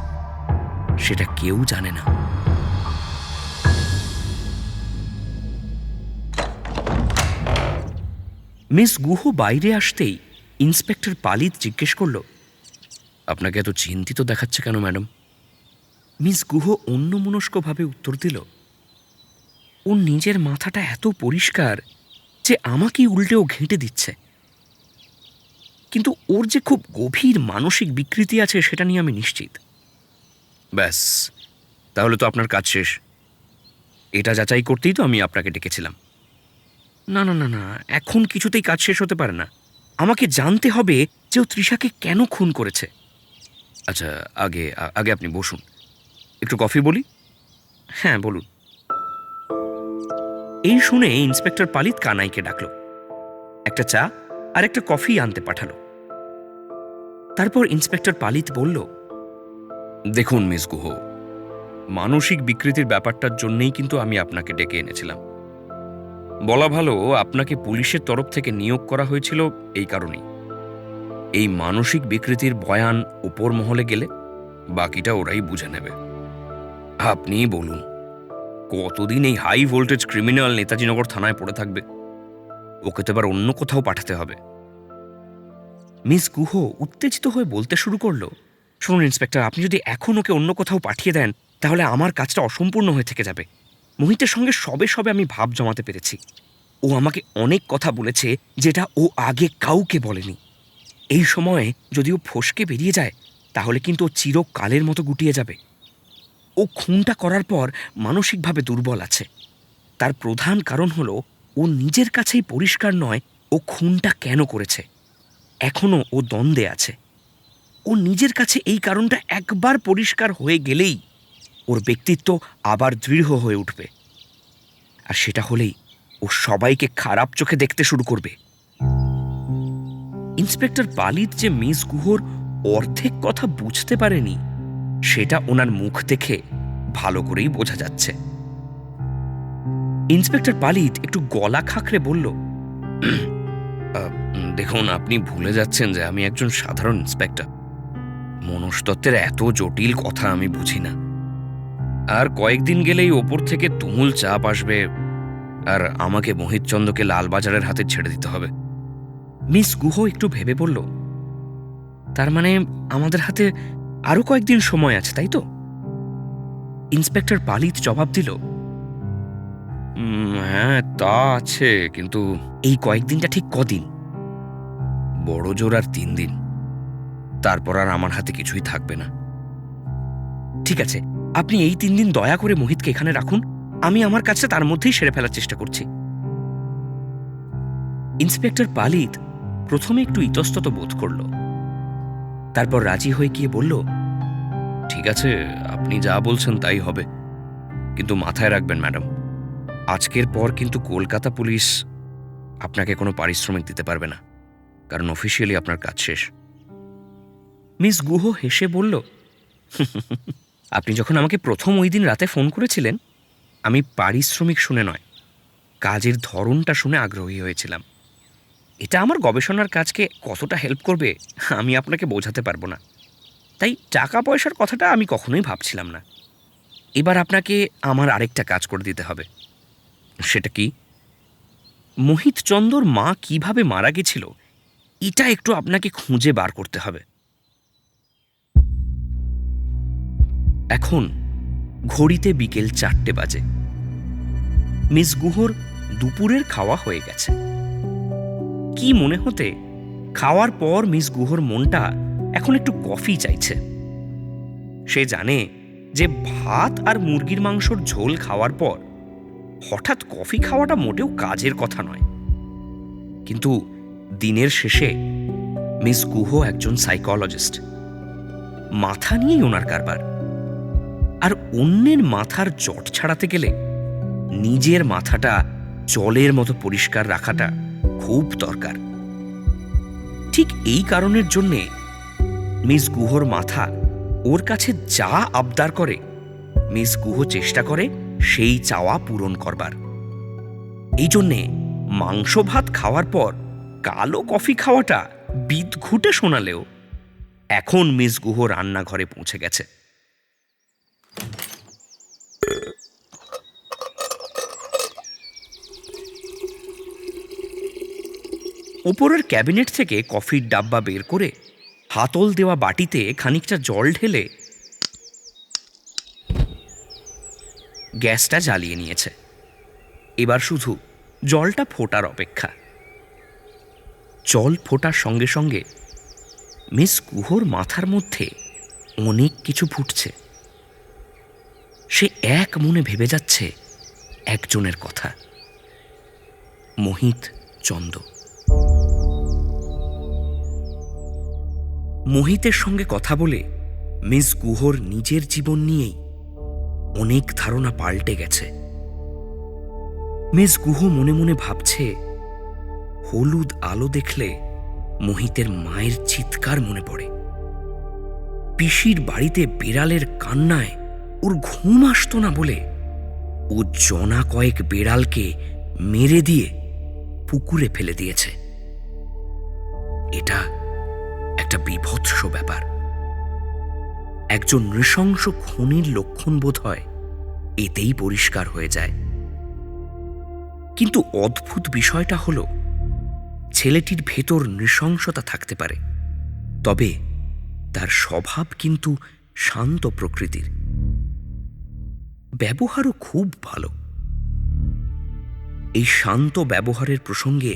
সেটা কেউ জানে না। মিস গুহ বাইরে আসতেই ইন্সপেক্টর পালিত জিজ্ঞেস করল, আপনাকে এত চিন্তিত দেখাচ্ছে কেন ম্যাডাম? মিস গুহ অন্যমনস্কভাবে উত্তর দিল, ওর নিজের মাথাটা এত পরিষ্কার যে আমাকেই উল্টেও ঘেঁটে দিচ্ছে। কিন্তু ওর যে খুব গভীর মানসিক বিকৃতি আছে সেটা নিয়ে আমি নিশ্চিত। ব্যাস, তাহলে তো আপনার কাজ শেষ। এটা যাচাই করতেই তো আমি আপনাকে ডেকেছিলাম। না না না না, এখন কিছুতেই কাজ শেষ হতে পারে না। আমাকে জানতে হবে যে ও তৃষাকে কেন খুন করেছে। আচ্ছা, আগে আগে আপনি বসুন, একটু কফি বলি। হ্যাঁ বলুন। এই শুনে ইন্সপেক্টর পালিত কানাইকে ডাকলো, একটা চা আর একটা কফি আনতে পাঠালো। তারপর ইন্সপেক্টর পালিত বলল, দেখুন মিস গুহ, মানসিক বিকৃতির ব্যাপারটার জন্যই কিন্তু আমি আপনাকে ডেকে এনেছিলাম। বলা ভালো, আপনাকে পুলিশের তরফ থেকে নিয়োগ করা হয়েছিল এই কারণেই। এই মানসিক বিকৃতির বয়ান উপর মহলে গেলে বাকিটা ওরাই বুঝে নেবে। আপনিই বলুন, কতদিন এই হাই ভোল্টেজ ক্রিমিনাল নেতাজিনগর থানায় পড়ে থাকবে? ওকে তো এবার অন্য কোথাও পাঠাতে হবে। মিস গুহ উত্তেজিত হয়ে বলতে শুরু করলো, শুনুন ইন্সপেক্টর, আপনি যদি এখন ওকে অন্য কোথাও পাঠিয়ে দেন তাহলে আমার কাজটা অসম্পূর্ণ হয়ে থেকে যাবে। মোহিতের সঙ্গে সবে সবে আমি ভাব জমাতে পেরেছি। ও আমাকে অনেক কথা বলেছে যেটা ও আগে কাউকে বলেনি। এই সময়ে যদি ও ফসকে বেরিয়ে যায় তাহলে কিন্তু ও চিরকালের মতো গুটিয়ে যাবে। ও খুনটা করার পর মানসিকভাবে দুর্বল আছে। তার প্রধান কারণ হলো ও নিজের কাছেই পরিষ্কার নয় ও খুনটা কেন করেছে। এখনো ও দ্বন্দ্বে আছে। ও নিজের কাছে এই কারণটা একবার পরিষ্কার হয়ে গেলেই ওর ব্যক্তিত্ব আবার দৃঢ় হয়ে উঠবে, আর সেটা হলেই ও সবাইকে খারাপ চোখে দেখতে শুরু করবে। ইন্সপেক্টর পালিত যে মিস গুহর অর্ধেক কথা বুঝতে পারেনি সেটা ওনার মুখ দেখে ভালো করেই বোঝা যাচ্ছে। ইন্সপেক্টর পালিত একটু গলা খাঁকড়ে বলল, দেখুন, আপনি ভুলে যাচ্ছেন যে আমি একজন সাধারণ ইন্সপেক্টর। মনস্তত্ত্বের এত জটিল কথা আমি বুঝি না। আর কয়েকদিন গেলেই ওপর থেকে তুমুল চাপ আসবে আর আমাকে মোহিতচন্দ্রকে লালবাজারের হাতে ছেড়ে দিতে হবে। মিস গুহ একটু ভেবে বলল, তার মানে আমাদের হাতে আরো কয়েকদিন সময় আছে, তাই তো? ইন্সপেক্টর পালিত জবাব দিল, হ্যাঁ তা আছে, কিন্তু এই কয়েকদিনটা ঠিক কদিন? বড় জোর আর 3 দিন, তারপর আর আমার হাতে কিছুই থাকবে না। ঠিক আছে, আপনি এই 3 দিন দয়া করে মোহিতকে এখানে রাখুন, আমি আমার কাছে তার মধ্যেই সেরে ফেলার চেষ্টা করছি। ইন্সপেক্টর পালিত প্রথমে একটু ইতস্তত বোধ করল, তারপর রাজি হয়ে গিয়ে বলল, ঠিক আছে, আপনি যা বলছেন তাই হবে, কিন্তু মাথায় রাখবেন ম্যাডাম, আজকের পর কিন্তু কলকাতা পুলিশ আপনাকে কোনো পারিশ্রমিক দিতে পারবে না, কারণ অফিসিয়ালি আপনার কাজ শেষ। মিস গুহ হেসে বলল, আপনি যখন আমাকে প্রথম ওই দিন রাতে ফোন করেছিলেন আমি পারিশ্রমিক শুনে নয়, কাজের ধরনটা শুনে আগ্রহী হয়েছিলাম। এটা আমার গবেষণার কাজকে কতটা হেল্প করবে আমি আপনাকে বোঝাতে পারবো না, তাই টাকা পয়সার কথাটা আমি কখনোই ভাবছিলাম না। এবার আপনাকে আমার আরেকটা কাজ করে দিতে হবে। সেটা কি? মোহিতচন্দ্রর মা কিভাবে মারা গেছিল এটা একটু আপনাকে খুঁজে বার করতে হবে। এখন ঘড়িতে বিকেল 4টে বাজে। মিস গুহর দুপুরের খাওয়া হয়ে গেছে। কি মনে হতে খাওয়ার পর মিস গুহর মনটা এখন একটু কফি চাইছে। সে জানে যে ভাত আর মুরগির মাংসর ঝোল খাওয়ার পর হঠাৎ কফি খাওয়াটা মোটেও কাজের কথা নয়, কিন্তু দিনের শেষে মিস গুহ একজন সাইকোলজিস্ট। মাথা নিয়েই ওনার কারবার, আর অন্যের মাথার জট ছাড়াতে গেলে নিজের মাথাটা জলের মতো পরিষ্কার রাখাটা খুব দরকার। ঠিক এই কারণের জন্যে মিস গুহর মাথা ওর কাছে যা আবদার করে মিস গুহ চেষ্টা করে সেই চাওয়া পূরণ করবার। এই জন্যে মাংস ভাত খাওয়ার পর কালো কফি খাওয়াটা বিদঘুটে শোনালেও এখন মিস গুহ রান্নাঘরে পৌঁছে গেছে। ওপরের ক্যাবিনেট থেকে কফির ডাব্বা বের করে হাতল দেওয়া বাটিতে খানিকটা জল ঢেলে গ্যাসটা জ্বালিয়ে নিয়েছে। এবার শুধু জলটা ফোটার অপেক্ষা। জল ফোটার সঙ্গে সঙ্গে মিস গুহর মাথার মধ্যে অনেক কিছু ফুটছে। সে এক মনে ভেবে যাচ্ছে একজনের কথা, মোহিতচন্দ্র। মোহিতের সঙ্গে কথা বলে মিস গুহর নিজের জীবন নিয়েই অনেক ধারণা পাল্টে গেছে। মিস গুহ মনে মনে ভাবছে, হলুদ আলো দেখলে মোহিতের মায়ের চিৎকার মনে পড়ে। পিসির বাড়িতে বিড়ালের কান্নায় ওর ঘুম আসতো না বলে ও জনা কয়েক বিড়ালকে মেরে দিয়ে পুকুরে ফেলে দিয়েছে। এটা একটা বীভৎস ব্যাপার। একজন নৃশংস খুনির লক্ষণ বোধ হয় এতেই পরিষ্কার হয়ে যায়। কিন্তু অদ্ভুত বিষয়টা হলো, ছেলেটির ভেতর নৃশংসতা থাকতে পারে, তবে তার স্বভাব কিন্তু শান্ত প্রকৃতির, ব্যবহারও খুব ভালো। এই শান্ত ব্যবহারের প্রসঙ্গে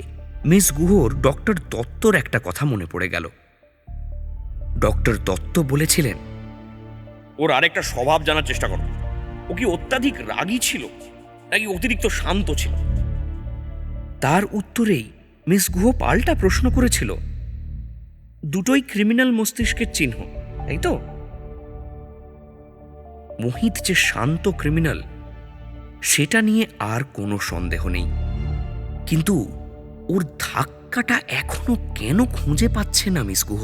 মিস গুহর ডক্টর দত্তর একটা কথা মনে পড়ে গেল। ডক্টর দত্ত বলেছিলেন, ওর আরেকটা স্বভাব জানার চেষ্টা করো। ও কি অত্যাধিক রাগী ছিল নাকি অতিরিক্ত শান্ত ছিল? তার উত্তরেই মিস গুহ পাল্টা প্রশ্ন করেছিল, দুটোই ক্রিমিনাল মস্তিষ্কের চিহ্ন, তাই তো? মোহিত যে শান্ত ক্রিমিনাল সেটা নিয়ে আর কোনো সন্দেহ নেই, কিন্তু ওর ধাক্কাটা এখনো কেন খুঁজে পাচ্ছে না মিস গুহ?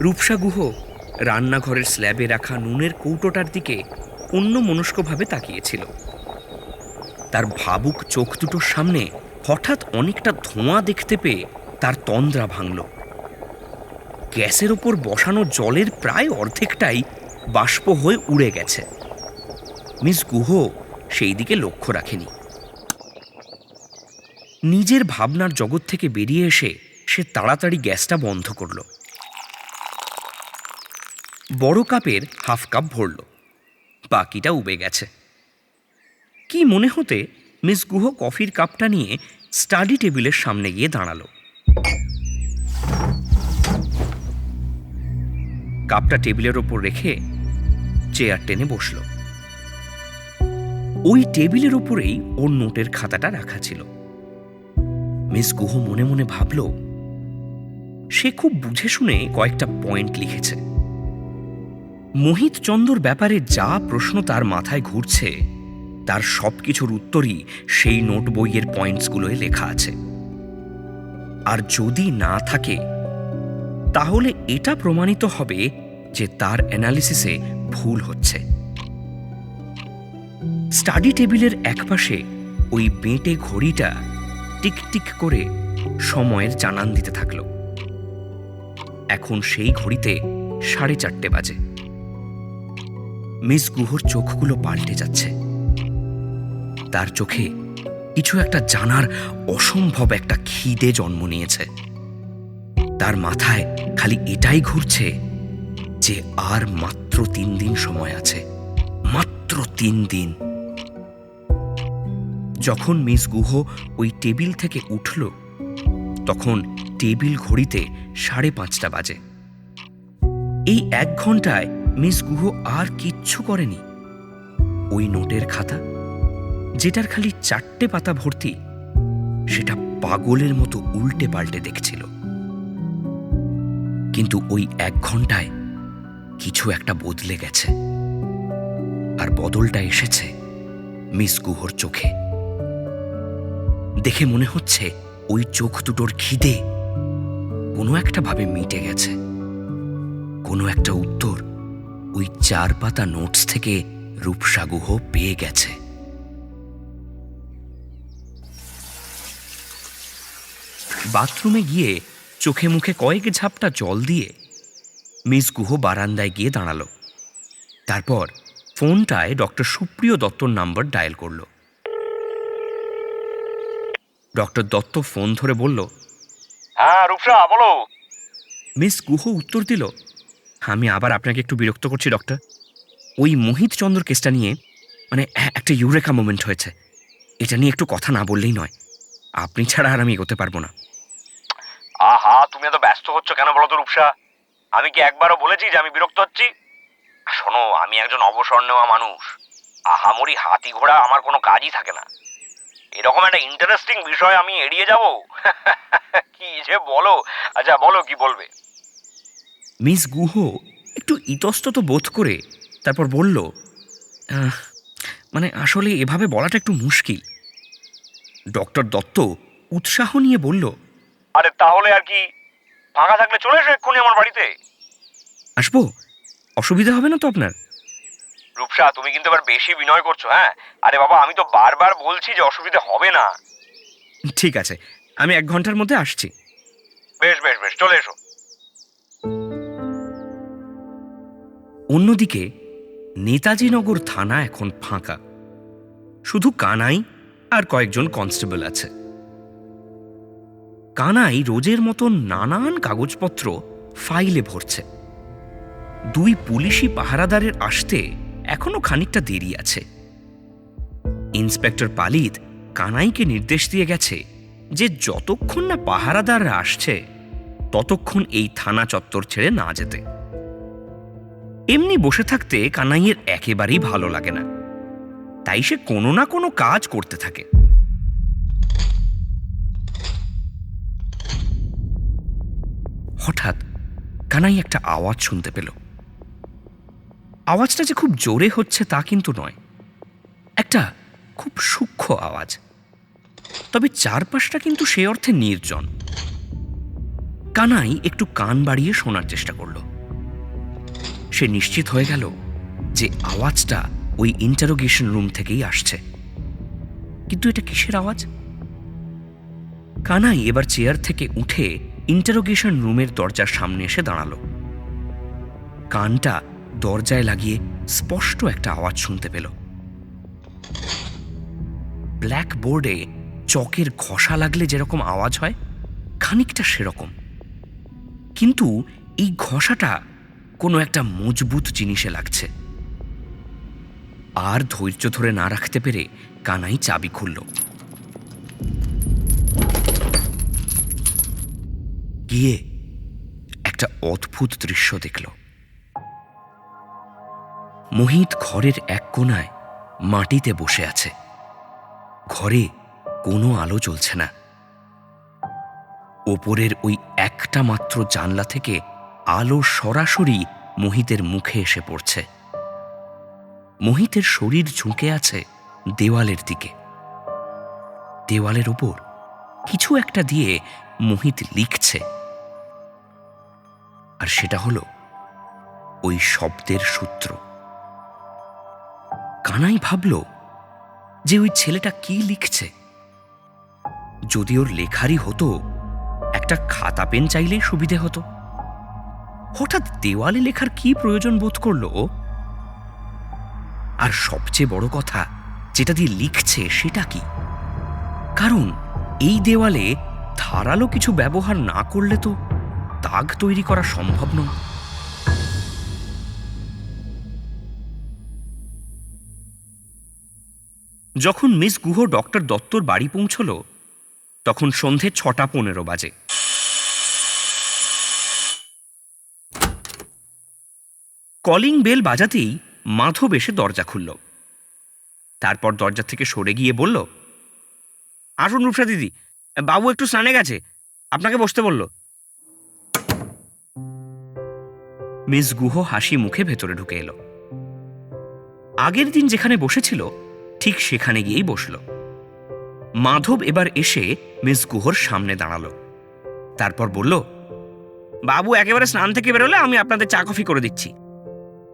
রূপসা গুহ রান্নাঘরের স্ল্যাবে রাখা নুনের কৌটোটার দিকে অন্যমনস্কভাবে তাকিয়েছিল। তার ভাবুক চোখ দুটোর সামনে হঠাৎ অনেকটা ধোঁয়া দেখতে পেয়ে তার তন্দ্রা ভাঙল। গ্যাসের ওপর বসানো জলের প্রায় অর্ধেকটাই বাষ্প হয়ে উড়ে গেছে। মিস গুহ সেই দিকে লক্ষ্য রাখেনি। নিজের ভাবনার জগৎ থেকে বেরিয়ে এসে সে তাড়াতাড়ি গ্যাসটা বন্ধ করল। বড় কাপের হাফ কাপ ভরল, বাকিটা উবে গেছে। কি মনে হতে মিস গুহ কফির কাপটা নিয়ে স্টাডি টেবিলের সামনে গিয়ে দাঁড়ালো। কাপটা টেবিলের ওপর রেখে চেয়ার টেনে বসল। ওই টেবিলের ওপরেই ওর নোটের খাতাটা রাখা ছিল। মিস গুহ মনে মনে ভাবল, সে খুব বুঝে শুনে কয়েকটা পয়েন্ট লিখেছে। মোহিত চন্দ্রর ব্যাপারে যা প্রশ্ন তার মাথায় ঘুরছে তার সবকিছুর উত্তরই সেই নোট বইয়ের পয়েন্টসগুলোয় লেখা আছে। আর যদি না থাকে তাহলে এটা প্রমাণিত হবে যে তার অ্যানালিসিসে ভুল হচ্ছে। স্টাডি টেবিলের একপাশে ওই বেঁটে ঘড়িটা টিকটিক করে সময়ের জানান দিতে থাকল। এখন সেই ঘড়িতে 4:30 বাজে। মিস গুহর চোখগুলো পাল্টে যাচ্ছে। তার চোখে কিছু একটা জানার অসম্ভব একটা খিদে জন্ম নিয়েছে। তার মাথায় খালি এটাই ঘুরছে যে আর মাত্র 3 দিন সময় আছে, মাত্র 3 দিন। যখন মিস গুহ ওই টেবিল থেকে উঠল তখন টেবিল ঘড়িতে 5:30 বাজে। এই 1 ঘন্টায় মিস গুহ আর কিচ্ছু করেনি। ওই নোটের খাতা, যেটার খালি 4টে পাতা ভর্তি, সেটা পাগলের মতো উল্টে পাল্টে দেখছিল। কিন্তু ওই 1 ঘন্টায় কিছু একটা বদলে গেছে, আর বদলটা এসেছে মিস গুহর চোখে। দেখে মনে হচ্ছে ওই চোখ দুটোর খিদে কোনো একটা ভাবে মিটে গেছে। কোনো একটা উত্তর ওই 4 পাতা নোটস থেকে রূপসা গুহ পেয়ে গেছে। বাথরুমে গিয়ে চোখে মুখে কয়েক ঝাপটা জল দিয়ে মিস গুহ বারান্দায় গিয়ে দাঁড়ালো। তারপর ফোনটায় ডক্টর সুপ্রিয় দত্তর নাম্বার ডায়াল করল। ডক্টর দত্ত ফোন ধরে বলল, হ্যাঁ রূপসা, বলো। মিস গুহ উত্তর দিল, আমি আবার আপনাকে একটু বিরক্ত করছি ডক্টর। ওই মোহিত চন্দ্র কেসটা নিয়ে একটা ইউরেকা মোমেন্ট হয়েছে। এটা নিয়ে একটু কথা না বললেই নয়। আপনি ছাড়া আর আমি এগোতে পারবো না। আহা, তুমি এত ব্যস্ত হচ্ছ কেন বলো তো রূপসা? আমি কি একবারও বলেছি যে আমি বিরক্ত হচ্ছি? শোনো, আমি একজন অবসর নেওয়া মানুষ। আহামরি হাতি ঘোড়া আমার কোনো কাজই থাকে না। এরকম একটা ইন্টারেস্টিং বিষয় আমি এড়িয়ে যাব? কি যে বলো। আচ্ছা বলো, কি বলবে? মিস গুহ একটু ইতস্তত বোধ করে তারপর বলল, "আহ, মানে আসলে এভাবে বলাটা একটু মুশকিল।" ডক্টর দত্ত উৎসাহ নিয়ে বলল, আরে তাহলে আর কি, ফাঁকা থাকলে চলে এসো এক্ষুনি আমার বাড়িতে। "আসবো? অসুবিধা হবে না তো আপনার?" রূপসা, তুমি কিন্তু এবার বেশি বিনয় করছো। হ্যাঁ, আরে বাবা, আমি তো বারবার বলছি যে অসুবিধা হবে না। ঠিক আছে, আমি 1 ঘন্টার মধ্যে আসছি। বেশ বেশ বেশ, চলে এসো। অন্যদিকে নেতাজিনগর থানা এখন ফাঁকা। শুধু কানাই আর কয়েকজন কনস্টেবল আছে। কানাই রোজের মতন নানান কাগজপত্র ফাইলে ভরছে। 2 পুলিশি পাহারাদারের আসতে এখনো খানিকটা দেরি আছে। ইন্সপেক্টর পালিত কানাইকে নির্দেশ দিয়ে গেছে যে যতক্ষণ না পাহারাদাররা আসছে ততক্ষণ এই থানা চত্বর ছেড়ে না যেতে। এমনি বসে থাকতে কানাইয়ের একেবারেই ভালো লাগে না, তাই সে কোনো না কোনো কাজ করতে থাকে। হঠাৎ কানাই একটা আওয়াজ শুনতে পেল। আওয়াজটা যে খুব জোরে হচ্ছে তা কিন্তু নয়, একটা খুব সূক্ষ্ম আওয়াজ। তবে চারপাশটা কিন্তু সে অর্থে নির্জন। কানাই একটু কান বাড়িয়ে শোনার চেষ্টা করল। সে নিশ্চিত হয়ে গেল যে আওয়াজটা ওই ইন্টারোগেশন রুম থেকেই আসছে। কিন্তু এটা কিসের আওয়াজ? কানাই এবার চেয়ার থেকে উঠে ইন্টারোগেশন রুমের দরজার সামনে এসে দাঁড়ালো। কানটা দরজায় লাগিয়ে স্পষ্ট একটা আওয়াজ শুনতে পেল। ব্ল্যাকবোর্ডে চকের ঘষা লাগলে যেরকম আওয়াজ হয়, খানিকটা সেরকম। কিন্তু এই ঘষাটা কোনো একটা মজবুত জিনিসে লাগছে। আর ধৈর্য ধরে না রাখতে পেরে কানাই চাবি খুলল। গিয়ে একটা অদ্ভুত দৃশ্য দেখল। মোহিত ঘরের এক কোণায় মাটিতে বসে আছে। ঘরে কোনো আলো জ্বলছে না। ওপরের ওই একটা মাত্র জানলা থেকে আলো সরাসরি মোহিতের মুখে এসে পড়ছে। মোহিতের শরীর ঝুঁকে আছে দেওয়ালের দিকে। দেওয়ালের ওপর কিছু একটা দিয়ে মোহিত লিখছে, আর সেটা হলো ওই শব্দের সূত্র। কানাই ভাবল যে ওই ছেলেটা কি লিখছে। যদি ওর লেখারই হতো, একটা খাতা পেন চাইলেই সুবিধে হতো। হঠাৎ দেওয়ালে লেখার কি প্রয়োজন বোধ করলো ও? আর সবচেয়ে বড় কথা, যেটা দিয়ে লিখছে সেটা কি? কারণ এই দেওয়ালে ধারালো কিছু ব্যবহার না করলে তো দাগ তৈরি করা সম্ভব নয়। যখন মিস গুহ ডক্টর দত্তর বাড়ি পৌঁছল, তখন সন্ধে 6:15 বাজে। কলিং বেল বাজাতেই মাধব এসে দরজা খুলল। তারপর দরজা থেকে সরে গিয়ে বলল, "আসুন রূপসা দিদি, বাবু একটু স্নানে গেছে, আপনাকে বসতে বলল।" মিস গুহ হাসি মুখে ভেতরে ঢুকে এলো। আগের দিন যেখানে বসেছিল ঠিক সেখানে গিয়েই বসল। মাধব এবার এসে মিস গুহর সামনে দাঁড়ালো। তারপর বলল, "বাবু একেবারে স্নান থেকে বেরোলে আমি আপনাদের চা কফি করে দিচ্ছি।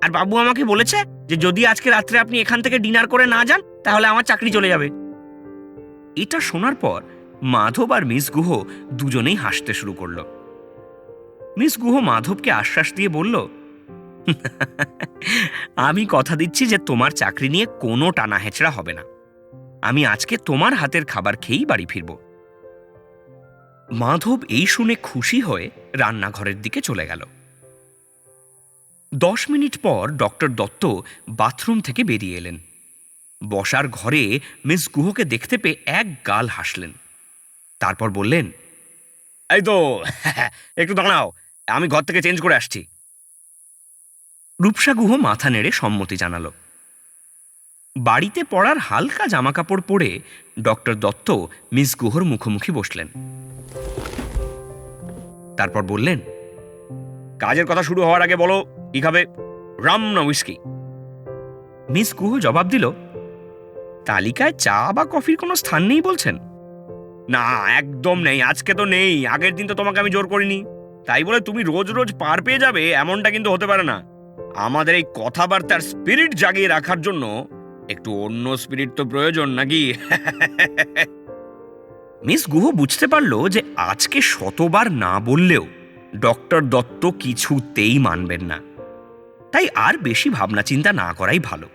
আর বাবু আমাকে বলেছে যে যদি আজকে রাত্রে আপনি এখান থেকে ডিনার করে না যান তাহলে আমার চাকরি চলে যাবে।" এটা শোনার পর মাধব আর মিস গুহ দুজনেই হাসতে শুরু করল। মিস গুহ মাধবকে আশ্বাস দিয়ে বলল, "আমি কথা দিচ্ছি যে তোমার চাকরি নিয়ে কোনো টানা হেঁচড়া হবে না। আমি আজকে তোমার হাতের খাবার খেয়েই বাড়ি ফিরব।" মাধব এই শুনে খুশি হয়ে রান্নাঘরের দিকে চলে গেল। 10 মিনিট পর ডক্টর দত্ত বাথরুম থেকে বেরিয়ে এলেন। বসার ঘরে মিস গুহকে দেখতে পেয়ে এক গাল হাসলেন। তারপর বললেন, "এই তো, একটু দাঁড়াও, আমি ঘর থেকে চেঞ্জ করে আসছি।" রূপসা গুহ মাথা নেড়ে সম্মতি জানালো। বাড়িতে পড়ার হালকা জামাকাপড় পরে ডক্টর দত্ত মিস গুহর মুখোমুখি বসলেন। তারপর বললেন, "কাজের কথা শুরু হওয়ার আগে বলো কি খাবে, রাম না উইস্কি? মিস গুহ জবাব দিল, তালিকায় চা বা কফির কোনো স্থান নেই বলছেন? না, একদম নেই, আজকে তো নেই। আগের দিন তো তোমাকে আমি জোর করিনি। তাই বলে তুমি রোজ রোজ পার পেয়ে যাবে এমনটা কিন্তু হতে পারে না। আমাদের এই কথাবার্তার স্পিরিট জাগিয়ে রাখার জন্য একটু অন্য স্পিরিট তো প্রয়োজন, নাকি? মিস গুহ বুঝতে পারল যে আজকে শতবার না বললেও ডক্টর দত্ত কিছুতেই মানবেন না। তাই আর বেশি ভাবনা চিন্তা না করাই ভালো।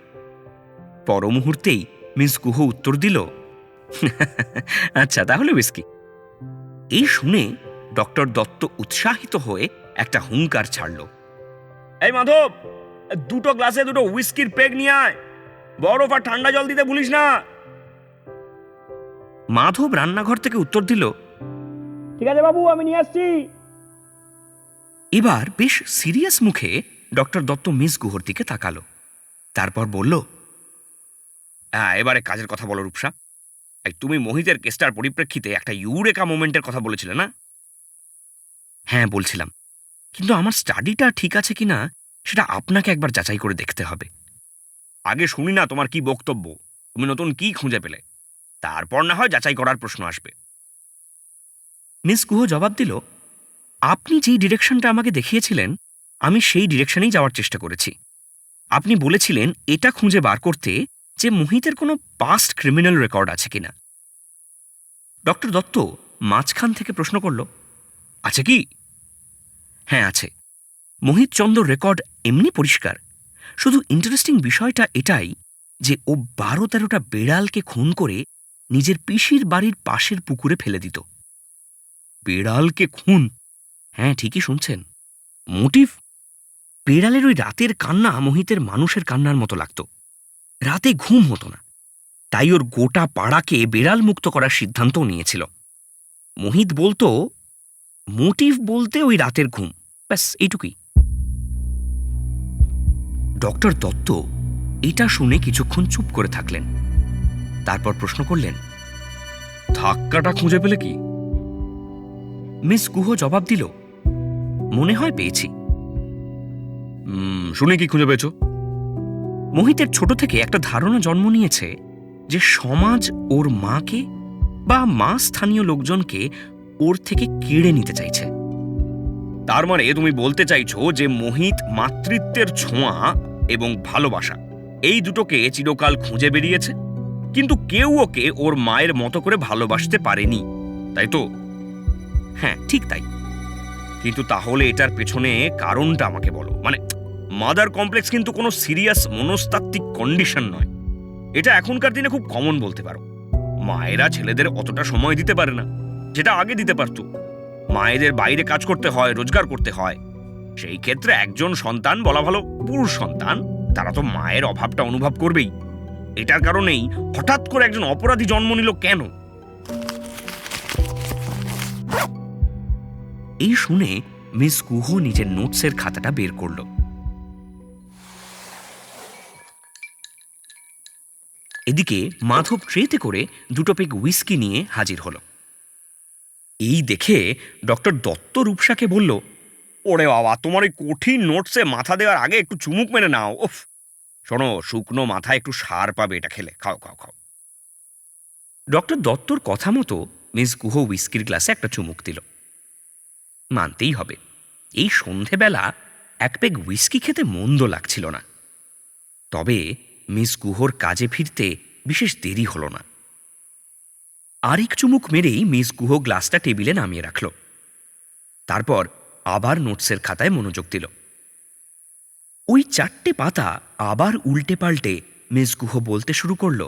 পর মুহূর্তেই মিস গুহ উত্তর দিল, আচ্ছা তাহলে উইস্কি। এই শুনে ডক্টর দত্ত উৎসাহিত হয়ে একটা হুঙ্কার ছাড়ল, এই মাধব, 2 গ্লাসে 2 উইস্কির পেগ নিয়ে আয়, বরফ আর ঠান্ডা জল দিতে ভুলিস না। মাধব রান্নাঘর থেকে উত্তর দিল, ঠিক আছে বাবু, আমি নিয়ে আসছি। এবার বেশ সিরিয়াস মুখে ডক্টর দত্ত মিস গুহর দিকে তাকালো। তারপর বলল, এবারে কাজের কথা বলো রূপসা। তুমি মোহিতের কেসটার পরিপ্রেক্ষিতে একটা ইউরেকা মোমেন্টের কথা বলেছিলে না? হ্যাঁ বলছিলাম, কিন্তু আমার স্টাডিটা ঠিক আছে কিনা সেটা আপনাকে একবার যাচাই করে দেখতে হবে। আগে শুনি না তোমার কি বক্তব্য, তুমি নতুন কি খুঁজে পেলে, তারপর না হয় যাচাই করার প্রশ্ন আসবে। মিস গুহ জবাব দিল, আপনি যেই ডিরেকশনটা আমাকে দেখিয়েছিলেন আমি সেই ডিরেকশনেই যাওয়ার চেষ্টা করেছি। আপনি বলেছিলেন এটা খুঁজে বার করতে যে মোহিতের কোনো পাস্ট ক্রিমিনাল রেকর্ড আছে কিনা। ডক্টর দত্ত মাঝখান থেকে প্রশ্ন করল, আছে কি? হ্যাঁ আছে, মোহিত চন্দ্র রেকর্ড এমনি পরিষ্কার। শুধু ইন্টারেস্টিং বিষয়টা এটাই যে ও 12-13টা বেড়ালকে খুন করে নিজের পিসির বাড়ির পাশের পুকুরে ফেলে দিত। বেড়ালকে খুন? হ্যাঁ ঠিকই শুনছেন। মোটিভ? বেড়ালের ওই রাতের কান্না মোহিতের মানুষের কান্নার মতো লাগত। রাতে ঘুম হতো না, তাই ওর গোটা পাড়াকে বেড়াল মুক্ত করার সিদ্ধান্তও নিয়েছিল। মোহিত বলতো মোটিভ বলতে ওই রাতের ঘুম, ব্যাস এইটুকুই। ডক্টর দত্ত এটা শুনে কিছুক্ষণ চুপ করে থাকলেন। তারপর প্রশ্ন করলেন, ধাক্কাটা খুঁজে পেলে কি? মিস গুহ জবাব দিল, মনে হয় পেয়েছি। শুনে কি খুঁজে পেয়েছ? মোহিতের ছোট থেকে একটা ধারণা জন্ম নিয়েছে যে সমাজ ওর মাকে বা মা স্থানীয় লোকজনকে ওর থেকে কেড়ে নিতে চাইছে। তার মানে তুমি বলতে চাইছো যে মোহিত মাতৃত্বের ছোঁয়া এবং ভালোবাসা এই দুটোকে চিরকাল খুঁজে বেরিয়েছে, কিন্তু কেউ ওকে ওর মায়ের মতো করে ভালোবাসতে পারেনি, তাই তো? হ্যাঁ ঠিক তাই। কিন্তু তাহলে এটার পেছনে কারণটা আমাকে বলো। মানে মাদার কমপ্লেক্স কিন্তু কোনো সিরিয়াস মনস্তাত্ত্বিক কন্ডিশন নয়। এটা এখনকার দিনে খুব কমন বলতে পারো। মায়েরা ছেলেদের অতটা সময় দিতে পারে না যেটা আগে দিতে পারত। মায়েদের বাইরে কাজ করতে হয়, রোজগার করতে হয়। সেই ক্ষেত্রে একজন সন্তান, বলা ভালো পুরুষ সন্তান, তারা তো মায়ের অভাবটা অনুভব করবেই। এটার কারণেই হঠাৎ করে একজন অপরাধী জন্ম নিল কেন? এই শুনে মিস গুহ নিজের নোটসের খাতাটা বের করল। এদিকে মাধব ট্রেতে করে 2 পেগ হুইস্কি নিয়ে হাজির হল। এই দেখে ডক্টর দত্ত রূপসাকে বলল, ওরে বাবা, তোমার ওই কঠিন নোটসে মাথা দেওয়ার আগে একটু চুমুক মেরে নাও। উফ, শোনো, শুকনো মাথায় একটু সার পাবে এটা খেলে, খাও খাও খাও। ডক্টর দত্তর কথা মতো মিস গুহ হুইস্কির গ্লাসে একটা চুমুক দিল। মানতেই হবে, এই সন্ধেবেলা 1 পেগ হুইস্কি খেতে মন্দ লাগছিল না। তবে মিস গুহর কাজে ফিরতে বিশেষ দেরি হল না। আরেক চুমুক মেরেই মিস গুহ গ্লাসটা টেবিলে নামিয়ে রাখল। তারপর আবার নোটসের খাতায় মনোযোগ দিল। ওই 4টে পাতা আবার উল্টে পাল্টে মিস গুহ বলতে শুরু করল,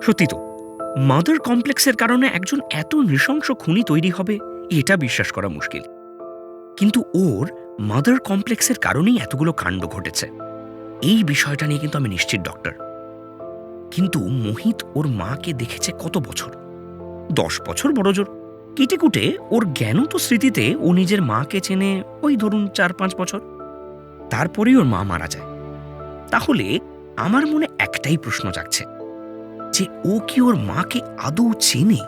সত্যি তো, মাদার কমপ্লেক্সের কারণে একজন এত নৃশংস খুনি তৈরি হবে এটা বিশ্বাস করা মুশকিল। কিন্তু ওর মাদার কমপ্লেক্সের কারণেই এতগুলো কাণ্ড ঘটেছে, এই বিষয়টা নিয়ে কিন্তু আমি নিশ্চিত ডক্টর। কিন্তু মোহিত ওর মাকে দেখেছে কত বছর? 10 বছর বড়জোর। কেটেকুটে ওর জ্ঞান তো স্মৃতিতে ও নিজের মাকে চেনে ওই ধরুন 4-5 বছর। তারপরেই ওর মা মারা যায়। তাহলে আমার মনে একটাই প্রশ্ন জাগছে যে ও কি ওর মাকে আদৌ চেনে?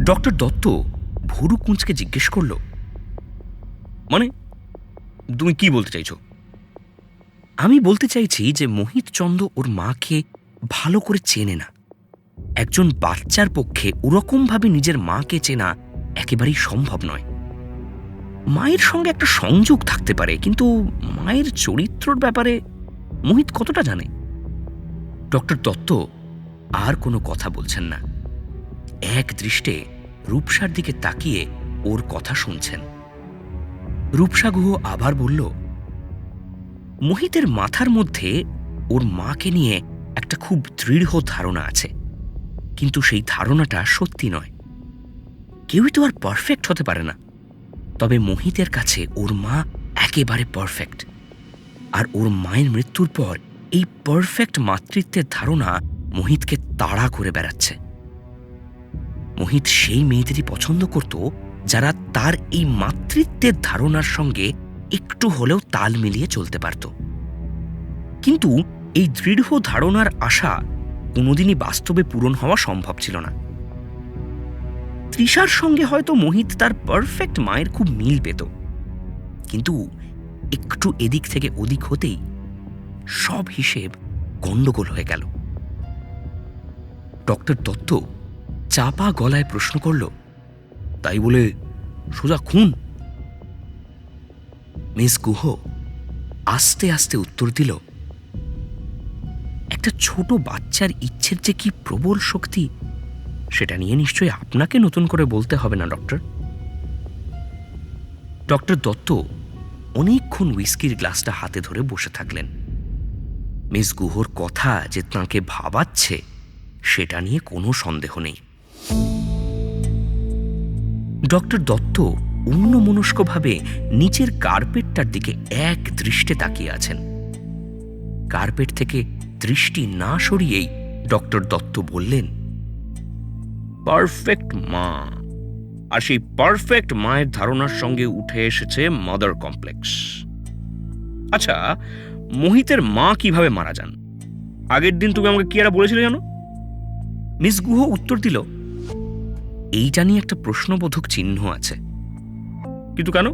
ডক্টর দত্ত ভুরু কুঁচকে জিজ্ঞেস করল, মানে তুমি কি বলতে চাইছো? আমি বলতে চাইছি যে মোহিত চন্দ ওর মাকে ভালো করে চেনে না। একজন বাচ্চার পক্ষে ওরকমভাবে নিজের মাকে চেনা একেবারেই সম্ভব নয়। মায়ের সঙ্গে একটা সংযোগ থাকতে পারে, কিন্তু মায়ের চরিত্রর ব্যাপারে মোহিত কতটা জানে? ডক্টর দত্ত আর কোনো কথা বলছেন না। এক দৃষ্টে রূপসার দিকে তাকিয়ে ওর কথা শুনছেন। রূপসা গুহ আবার বলল, মোহিতের মাথার মধ্যে ওর মাকে নিয়ে একটা খুব দৃঢ় ধারণা আছে, কিন্তু সেই ধারণাটা সত্যি নয়। কেউই তো আর পারফেক্ট হতে পারে না। তবে মোহিতের কাছে ওর মা একেবারে পারফেক্ট। আর ওর মায়ের মৃত্যুর পর এই পারফেক্ট মাতৃত্বের ধারণা মোহিতকে তাড়া করে বেড়াচ্ছে। মোহিত সেই মেয়েদেরই পছন্দ করত যারা তার এই মাতৃত্বের ধারণার সঙ্গে একটু হলেও তাল মিলিয়ে চলতে পারত। কিন্তু এই দৃঢ় ধারণার আশা কোনোদিনই বাস্তবে পূরণ হওয়া সম্ভব ছিল না। তৃষার সঙ্গে হয়তো মোহিত তার পারফেক্ট মায়ের খুব মিল পেত, কিন্তু একটু এদিক থেকে ওদিক হতেই সব হিসেব গন্ডগোল হয়ে গেল। ডক্টর দত্ত চাপা গলায় প্রশ্ন করল, তাই বলে সোজা খুন? মিস গুহ আস্তে আস্তে উত্তর দিল, একটা ছোট বাচ্চার ইচ্ছের যে কি প্রবল শক্তি, সেটা নিয়ে নিশ্চয়ই আপনাকে নতুন করে বলতে হবে না ডক্টর। ডক্টর দত্ত অনেকক্ষণ হুইস্কির গ্লাসটা হাতে ধরে বসে থাকলেন। মিস গুহর কথা যে তাঁকে ভাবাচ্ছে সেটা নিয়ে কোনো সন্দেহ নেই। ডক্টর দত্ত অন্যমনস্কভাবে নিচের কার্পেটটার দিকে এক দৃষ্টে তাকিয়ে আছেন। কার্পেট থেকে দৃষ্টি না সরিয়েই ডক্টর দত্ত বললেন, পারফেক্ট মা, আর সেই পারফেক্ট মায়ের ধারণার সঙ্গে উঠে এসেছে মাদার কমপ্লেক্স। আচ্ছা, মোহিতের মা কিভাবে মারা যান? আগের দিন তুমি আমাকে কি একটা বলেছিলে জানো? মিস গুহ উত্তর দিল, এইটা নিয়ে একটা প্রশ্নবোধক চিহ্ন আছে। কিন্তু কেন?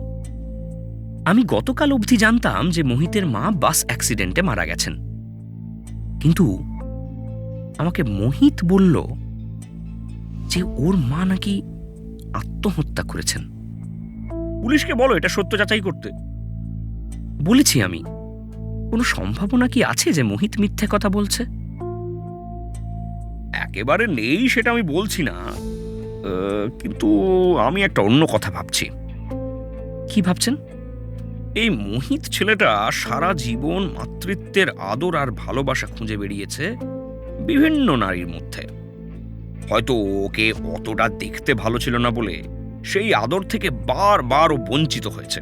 আমি গতকাল অবধি জানতাম যে মোহিতের মা বাস অ্যাক্সিডেন্টে মারা গেছেন, কিন্তু আমাকে মোহিত বলল যে ওর মা নাকি আত্মহত্যা করেছেন। পুলিশকে বলো এটা সত্য যাচাই করতে। বলেছি আমি। কোনো সম্ভাবনা কি আছে যে মোহিত মিথ্যে কথা বলছে? একেবারে নেই সেটা আমি বলছি না, কিন্তু আমি একটা অন্য কথা ভাবছি। কি ভাবছেন? এই মোহিত ছেলেটা সারা জীবন মাতৃত্বের আদর আর ভালোবাসা খুঁজে বেরিয়েছে বিভিন্ন নারীর মধ্যে। হয়তো ওকে অতটা দেখতে ভালো ছিল না বলে সেই আদর থেকে বারবার ও বঞ্চিত হয়েছে।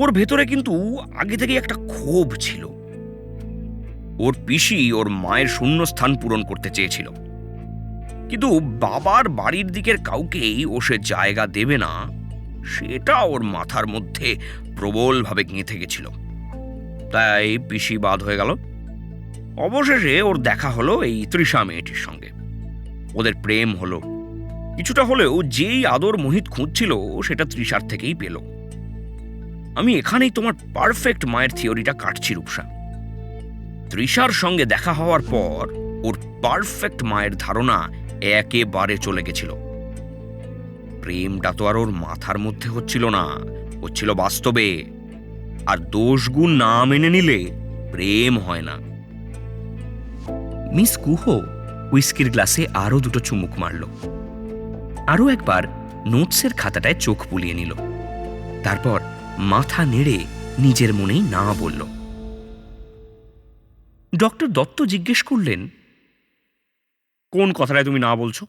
ওর ভেতরে কিন্তু আগে থেকেই একটা ক্ষোভ ছিল। ওর পিসি ওর মায়ের শূন্য স্থান পূরণ করতে চেয়েছিল, কিন্তু বাবার বাড়ির দিকের কাউকেই ও সে জায়গা দেবে না, সেটা ওর মাথার মধ্যে প্রবলভাবে গেঁথে গেছিল। তাই পিসি বাদ হয়ে গেল। অবশেষে ওর দেখা হলো এই তৃষা মেয়েটির সঙ্গে। ওদের প্রেম হলো। কিছুটা হলেও যেই আদর মোহিত খুঁজছিল সেটা তৃষার থেকেই পেল। আমি এখানেই তোমার পারফেক্ট মায়ের থিওরিটা কাটছি রূপসা। তৃষার সঙ্গে দেখা হওয়ার পর ওর পারফেক্ট মায়ের ধারণা একেবারে চলে গেছিল। প্রেমটা তো আর ওর মাথার মধ্যে হচ্ছিল না, হচ্ছিল বাস্তবে। আর দোষগুণ না মেনে নিলে প্রেম হয় না। মিস গুহ হুইস্কির গ্লাসে আরো দুটো চুমুক মারল। আরো একবার নোটসের খাতাটায় চোখ বুলিয়ে নিল। তারপর মাথা নেড়ে নিজের মনেই না বলল। ডক্টর দত্ত জিজ্ঞেস করলেন, কোন কথাটায় তুমি না বলছো?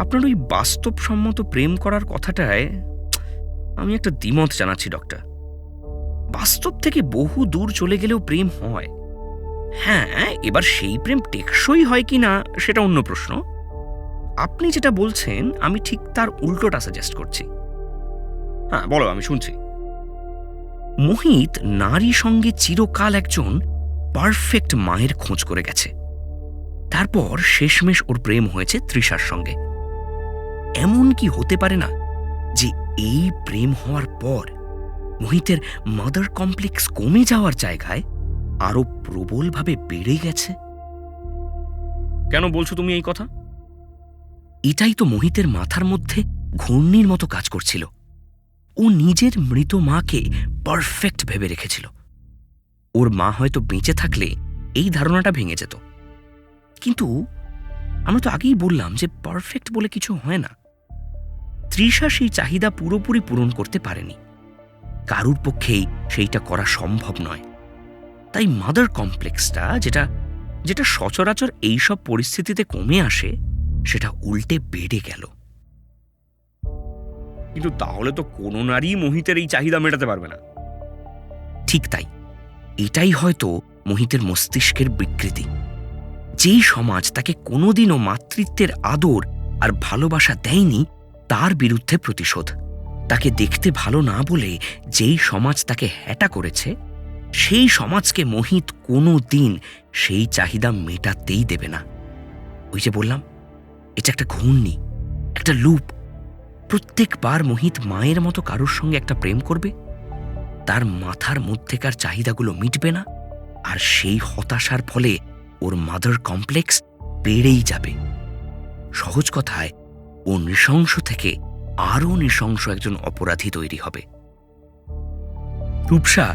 আপনার ওই বাস্তবসম্মত প্রেম করার কথাটায় আমি একটা দ্বিমত জানাচ্ছি ডক্টর। বাস্তব থেকে বহু দূর চলে গেলেও প্রেম হয়। হ্যাঁ, এবার সেই প্রেম টেকসই হয় কিনা সেটা অন্য প্রশ্ন। আপনি যেটা বলছেন আমি ঠিক তার উল্টোটা সাজেস্ট করছি। হ্যাঁ বলো, আমি শুনছি। মোহিত নারী সঙ্গে চিরকাল একজন পারফেক্ট মায়ের খোঁজ করে গেছে। তারপর শেষমেশ ওর প্রেম হয়েছে তৃষার সঙ্গে। এমন কি হতে পারে না যে এই প্রেম হওয়ার পর মোহিতের মাদার কমপ্লেক্স কমে যাওয়ার জায়গায় আরো প্রবলভাবে বেড়ে গেছে। কেন বলছো তুমি এই কথা? এটাই তো মোহিতের মাথার মধ্যে ঘূর্ণির মতো কাজ করছিল। ও নিজের মৃত মাকে পারফেক্ট ভেবে রেখেছিল। ওর মা হয়তো বেঁচে থাকলে এই ধারণাটা ভেঙে যেত। কিন্তু আমরা তো আগেই বললাম যে পারফেক্ট বলে কিছু হয় না। তৃষা সেই চাহিদা পুরোপুরি পূরণ করতে পারেনি। কারুর পক্ষেই সেইটা করা সম্ভব নয়। তাই মাদার কমপ্লেক্সটা যেটা যেটা সচরাচর এইসব পরিস্থিতিতে কমে আসে, সেটা উল্টে বেড়ে গেল। কিন্তু তাহলে তো কোনো নারী মোহিতের এই চাহিদা মেটাতে পারবে না। ঠিক তাই, এটাই হয়তো মোহিতের মস্তিষ্কের বিকৃতি। যেই সমাজ তাকে কোনোদিনও মাতৃত্বের আদর আর ভালোবাসা দেয়নি, তার বিরুদ্ধে প্রতিশোধ। তাকে দেখতে ভালো না বলে যেই সমাজ তাকে হ্যাটা করেছে, সেই সমাজকে মোহিত কোনো দিন সেই চাহিদা মেটাতেই দেবে না। ওই যে বললাম, এটা একটা ঘূর্ণি, একটা লুপ। প্রত্যেকবার মোহিত মায়ের মতো কারোর সঙ্গে একটা প্রেম করবে, তার মাথার মধ্যেকার চাহিদাগুলো মিটবে না, আর সেই হতাশার ফলে ওর মাদার কমপ্লেক্স বেড়েই যাবে। সহজ কথায়, ও নৃশংস থেকে আরও নৃশংস একজন অপরাধী তৈরি হবে। রূপসা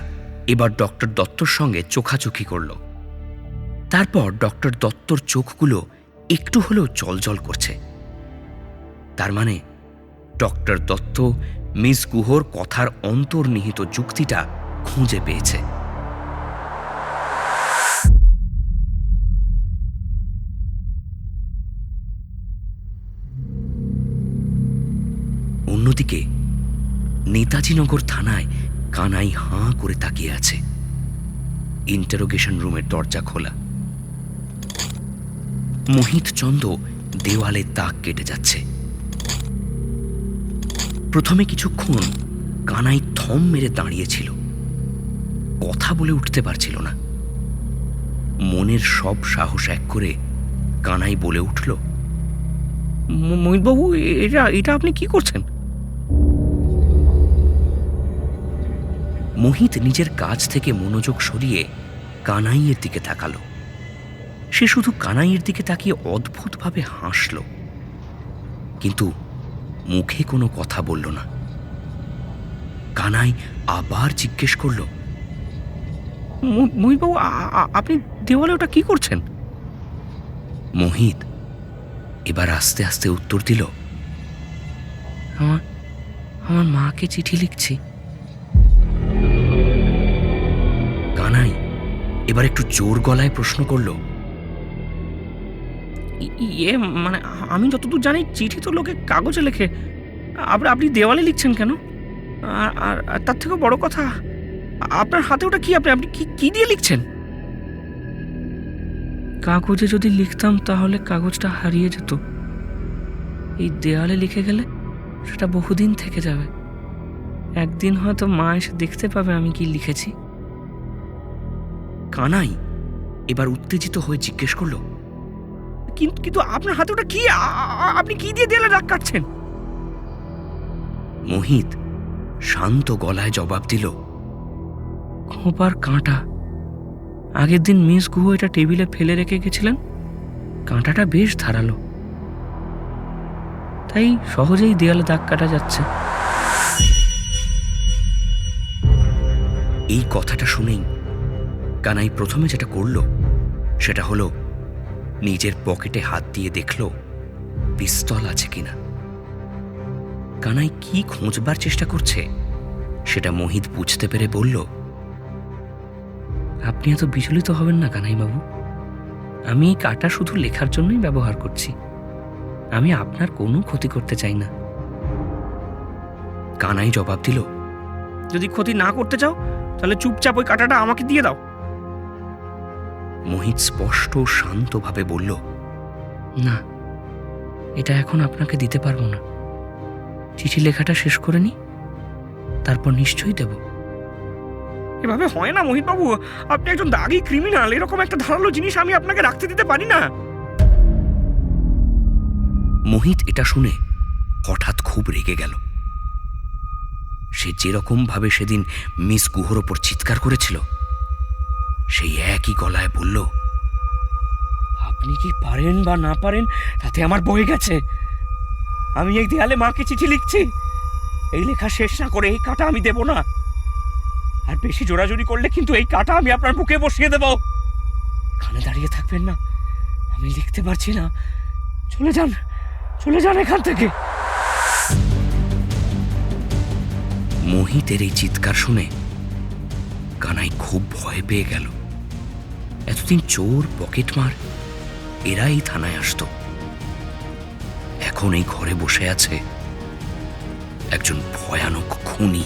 এবার ডক্টর দত্তর সঙ্গে চোখাচোখি করল। তারপর ডক্টর দত্তর চোখগুলো একটু হলেও জলজল করছে। তার মানে ডক্টর দত্ত মিস গুহর কথার অন্তর্নিহিত যুক্তিটা খুঁজে পেয়েছে। অন্যদিকে নেতাজিনগর থানায় কানাই হাঁ করে তাকিয়ে আছে। ইন্টারোগেশন রুমের দরজা খোলা। মোহিত চন্দ দেওয়ালে দাগ কেটে যাচ্ছে। প্রথমে কিছুক্ষণ কানাই থম মেরে দাঁড়িয়েছিল, কথা বলে উঠতে পারছিল না। মনের সব সাহস এক করে কানাই বলে উঠল, মোহিতবাবু, এটা আপনি কি করছেন? মোহিত নিজের কাজ থেকে মনোযোগ সরিয়ে কানাইয়ের দিকে তাকালো। সে শুধু কানাইয়ের দিকে তাকিয়ে অদ্ভুতভাবে হাসল, কিন্তু মুখে কোনো কথা বলল না। কানাই আবার জিজ্ঞেস করল, মোহিতবাবু, আপনি দেওয়ালে ওটা কি করছেন? মোহিত এবার আস্তে আস্তে উত্তর দিল, আমার মাকে চিঠি লিখছি। কানাই এবার একটু জোর গলায় প্রশ্ন করল, ইয়ে মানে আমি যতদূর জানি চিঠি তো লোকে কাগজে লেখে, আপনি দেওয়ালে লিখছেন কেন? আর তার থেকে বড় কথা, আপনার হাতে ওটা কি? আপনি কি দিয়ে লিখছেন? কাগজে যদি লিখতাম তাহলে কাগজটা হারিয়ে যেত। এই দেওয়ালে লিখে গেলে সেটা বহুদিন থেকে যাবে। একদিন হয়তো মা এসে দেখতে পাবে আমি কি লিখেছি। কানাই এবার উত্তেজিত হয়ে জিজ্ঞেস করল, কিন্তু আপনার হাতে ওটা কি? আপনি কি দিয়ে দেওয়ালে দাগ কাটছেন? মোহিত শান্ত গলায় জবাব দিল, খোঁপার কাঁটা। আগের দিন মিস গুহ এটা টেবিলে ফেলে রেখে গেছিলেন। কাঁটাটা বেশ ধারালো, তাই সহজেই দেয়ালে দাগ কাটা যাচ্ছে। এই কথাটা শুনেই কানাই প্রথমে যেটা করল সেটা হলো নিজের পকেটে হাত দিয়ে দেখল পিস্তল আছে কিনা। কানাই কি খোঁজবার চেষ্টা করছে সেটা মোহিত বুঝতে পেরে বলল, আপনি এত বিচলিত হবেন না কানাই বাবু, আমি এই কাঁটা শুধু লেখার জন্যই ব্যবহার করছি। আমি আপনার কোনো ক্ষতি করতে চাই না। কানাই জবাব দিল, যদি ক্ষতি না করতে চাও তাহলে চুপচাপ ওই কাঁটাটা আমাকে দিয়ে দাও। মোহিত স্পষ্ট শান্তভাবে বলল, না, এটা এখন আপনাকে দিতে পারবো না। চিঠি লেখাটা শেষ করে নি, তারপর নিশ্চয়ই দেব। এভাবে হয় না মোহিত বাবু, আপনি একজন দাগী ক্রিমিনাল, এরকম একটা ধারালো জিনিস আমি আপনাকে রাখতে দিতে পারি না। মোহিত এটা শুনে হঠাৎ খুব রেগে গেল। সে যেরকম ভাবে সেদিন মিস গুহর ওপর চিৎকার করেছিল সেই একই গলায় বলল, আপনি কি পারেন বা না পারেন তাতে আমার বয়ে গেছে। আমি এই দেয়ালে মাকে চিঠি লিখছি। এই লেখা শেষ না করে এই কাঁটা আমি দেব না। আর বেশি জোরাজুরি করলে কিন্তু এই কাঁটা আমি আপনার বুকে বসিয়ে দেব। এখানে দাঁড়িয়ে থাকবেন না, আমি লিখতে পারছি না। চলে যান, চলে যান এখান থেকে। মোহিতের এই চিৎকার শুনে কানাই খুব ভয় পেয়ে গেল। এতদিন চোর, পকেটমার এরা এই থানায় আসতো, এখন এই ঘরে বসে আছে একজন ভয়ানক খুনি।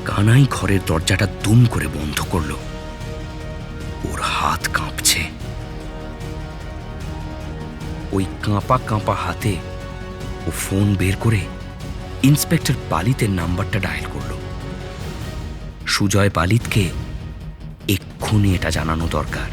কানাই ঘরের দরজাটা দুম করে বন্ধ করলো। ওর হাত কাঁপছে। ওই কাঁপা কাঁপা হাতে ও ফোন বের করে ইন্সপেক্টর পালিতের নাম্বারটা ডায়াল করল। সুজয় পালিতকে এক্ষুনি এটা জানানো দরকার।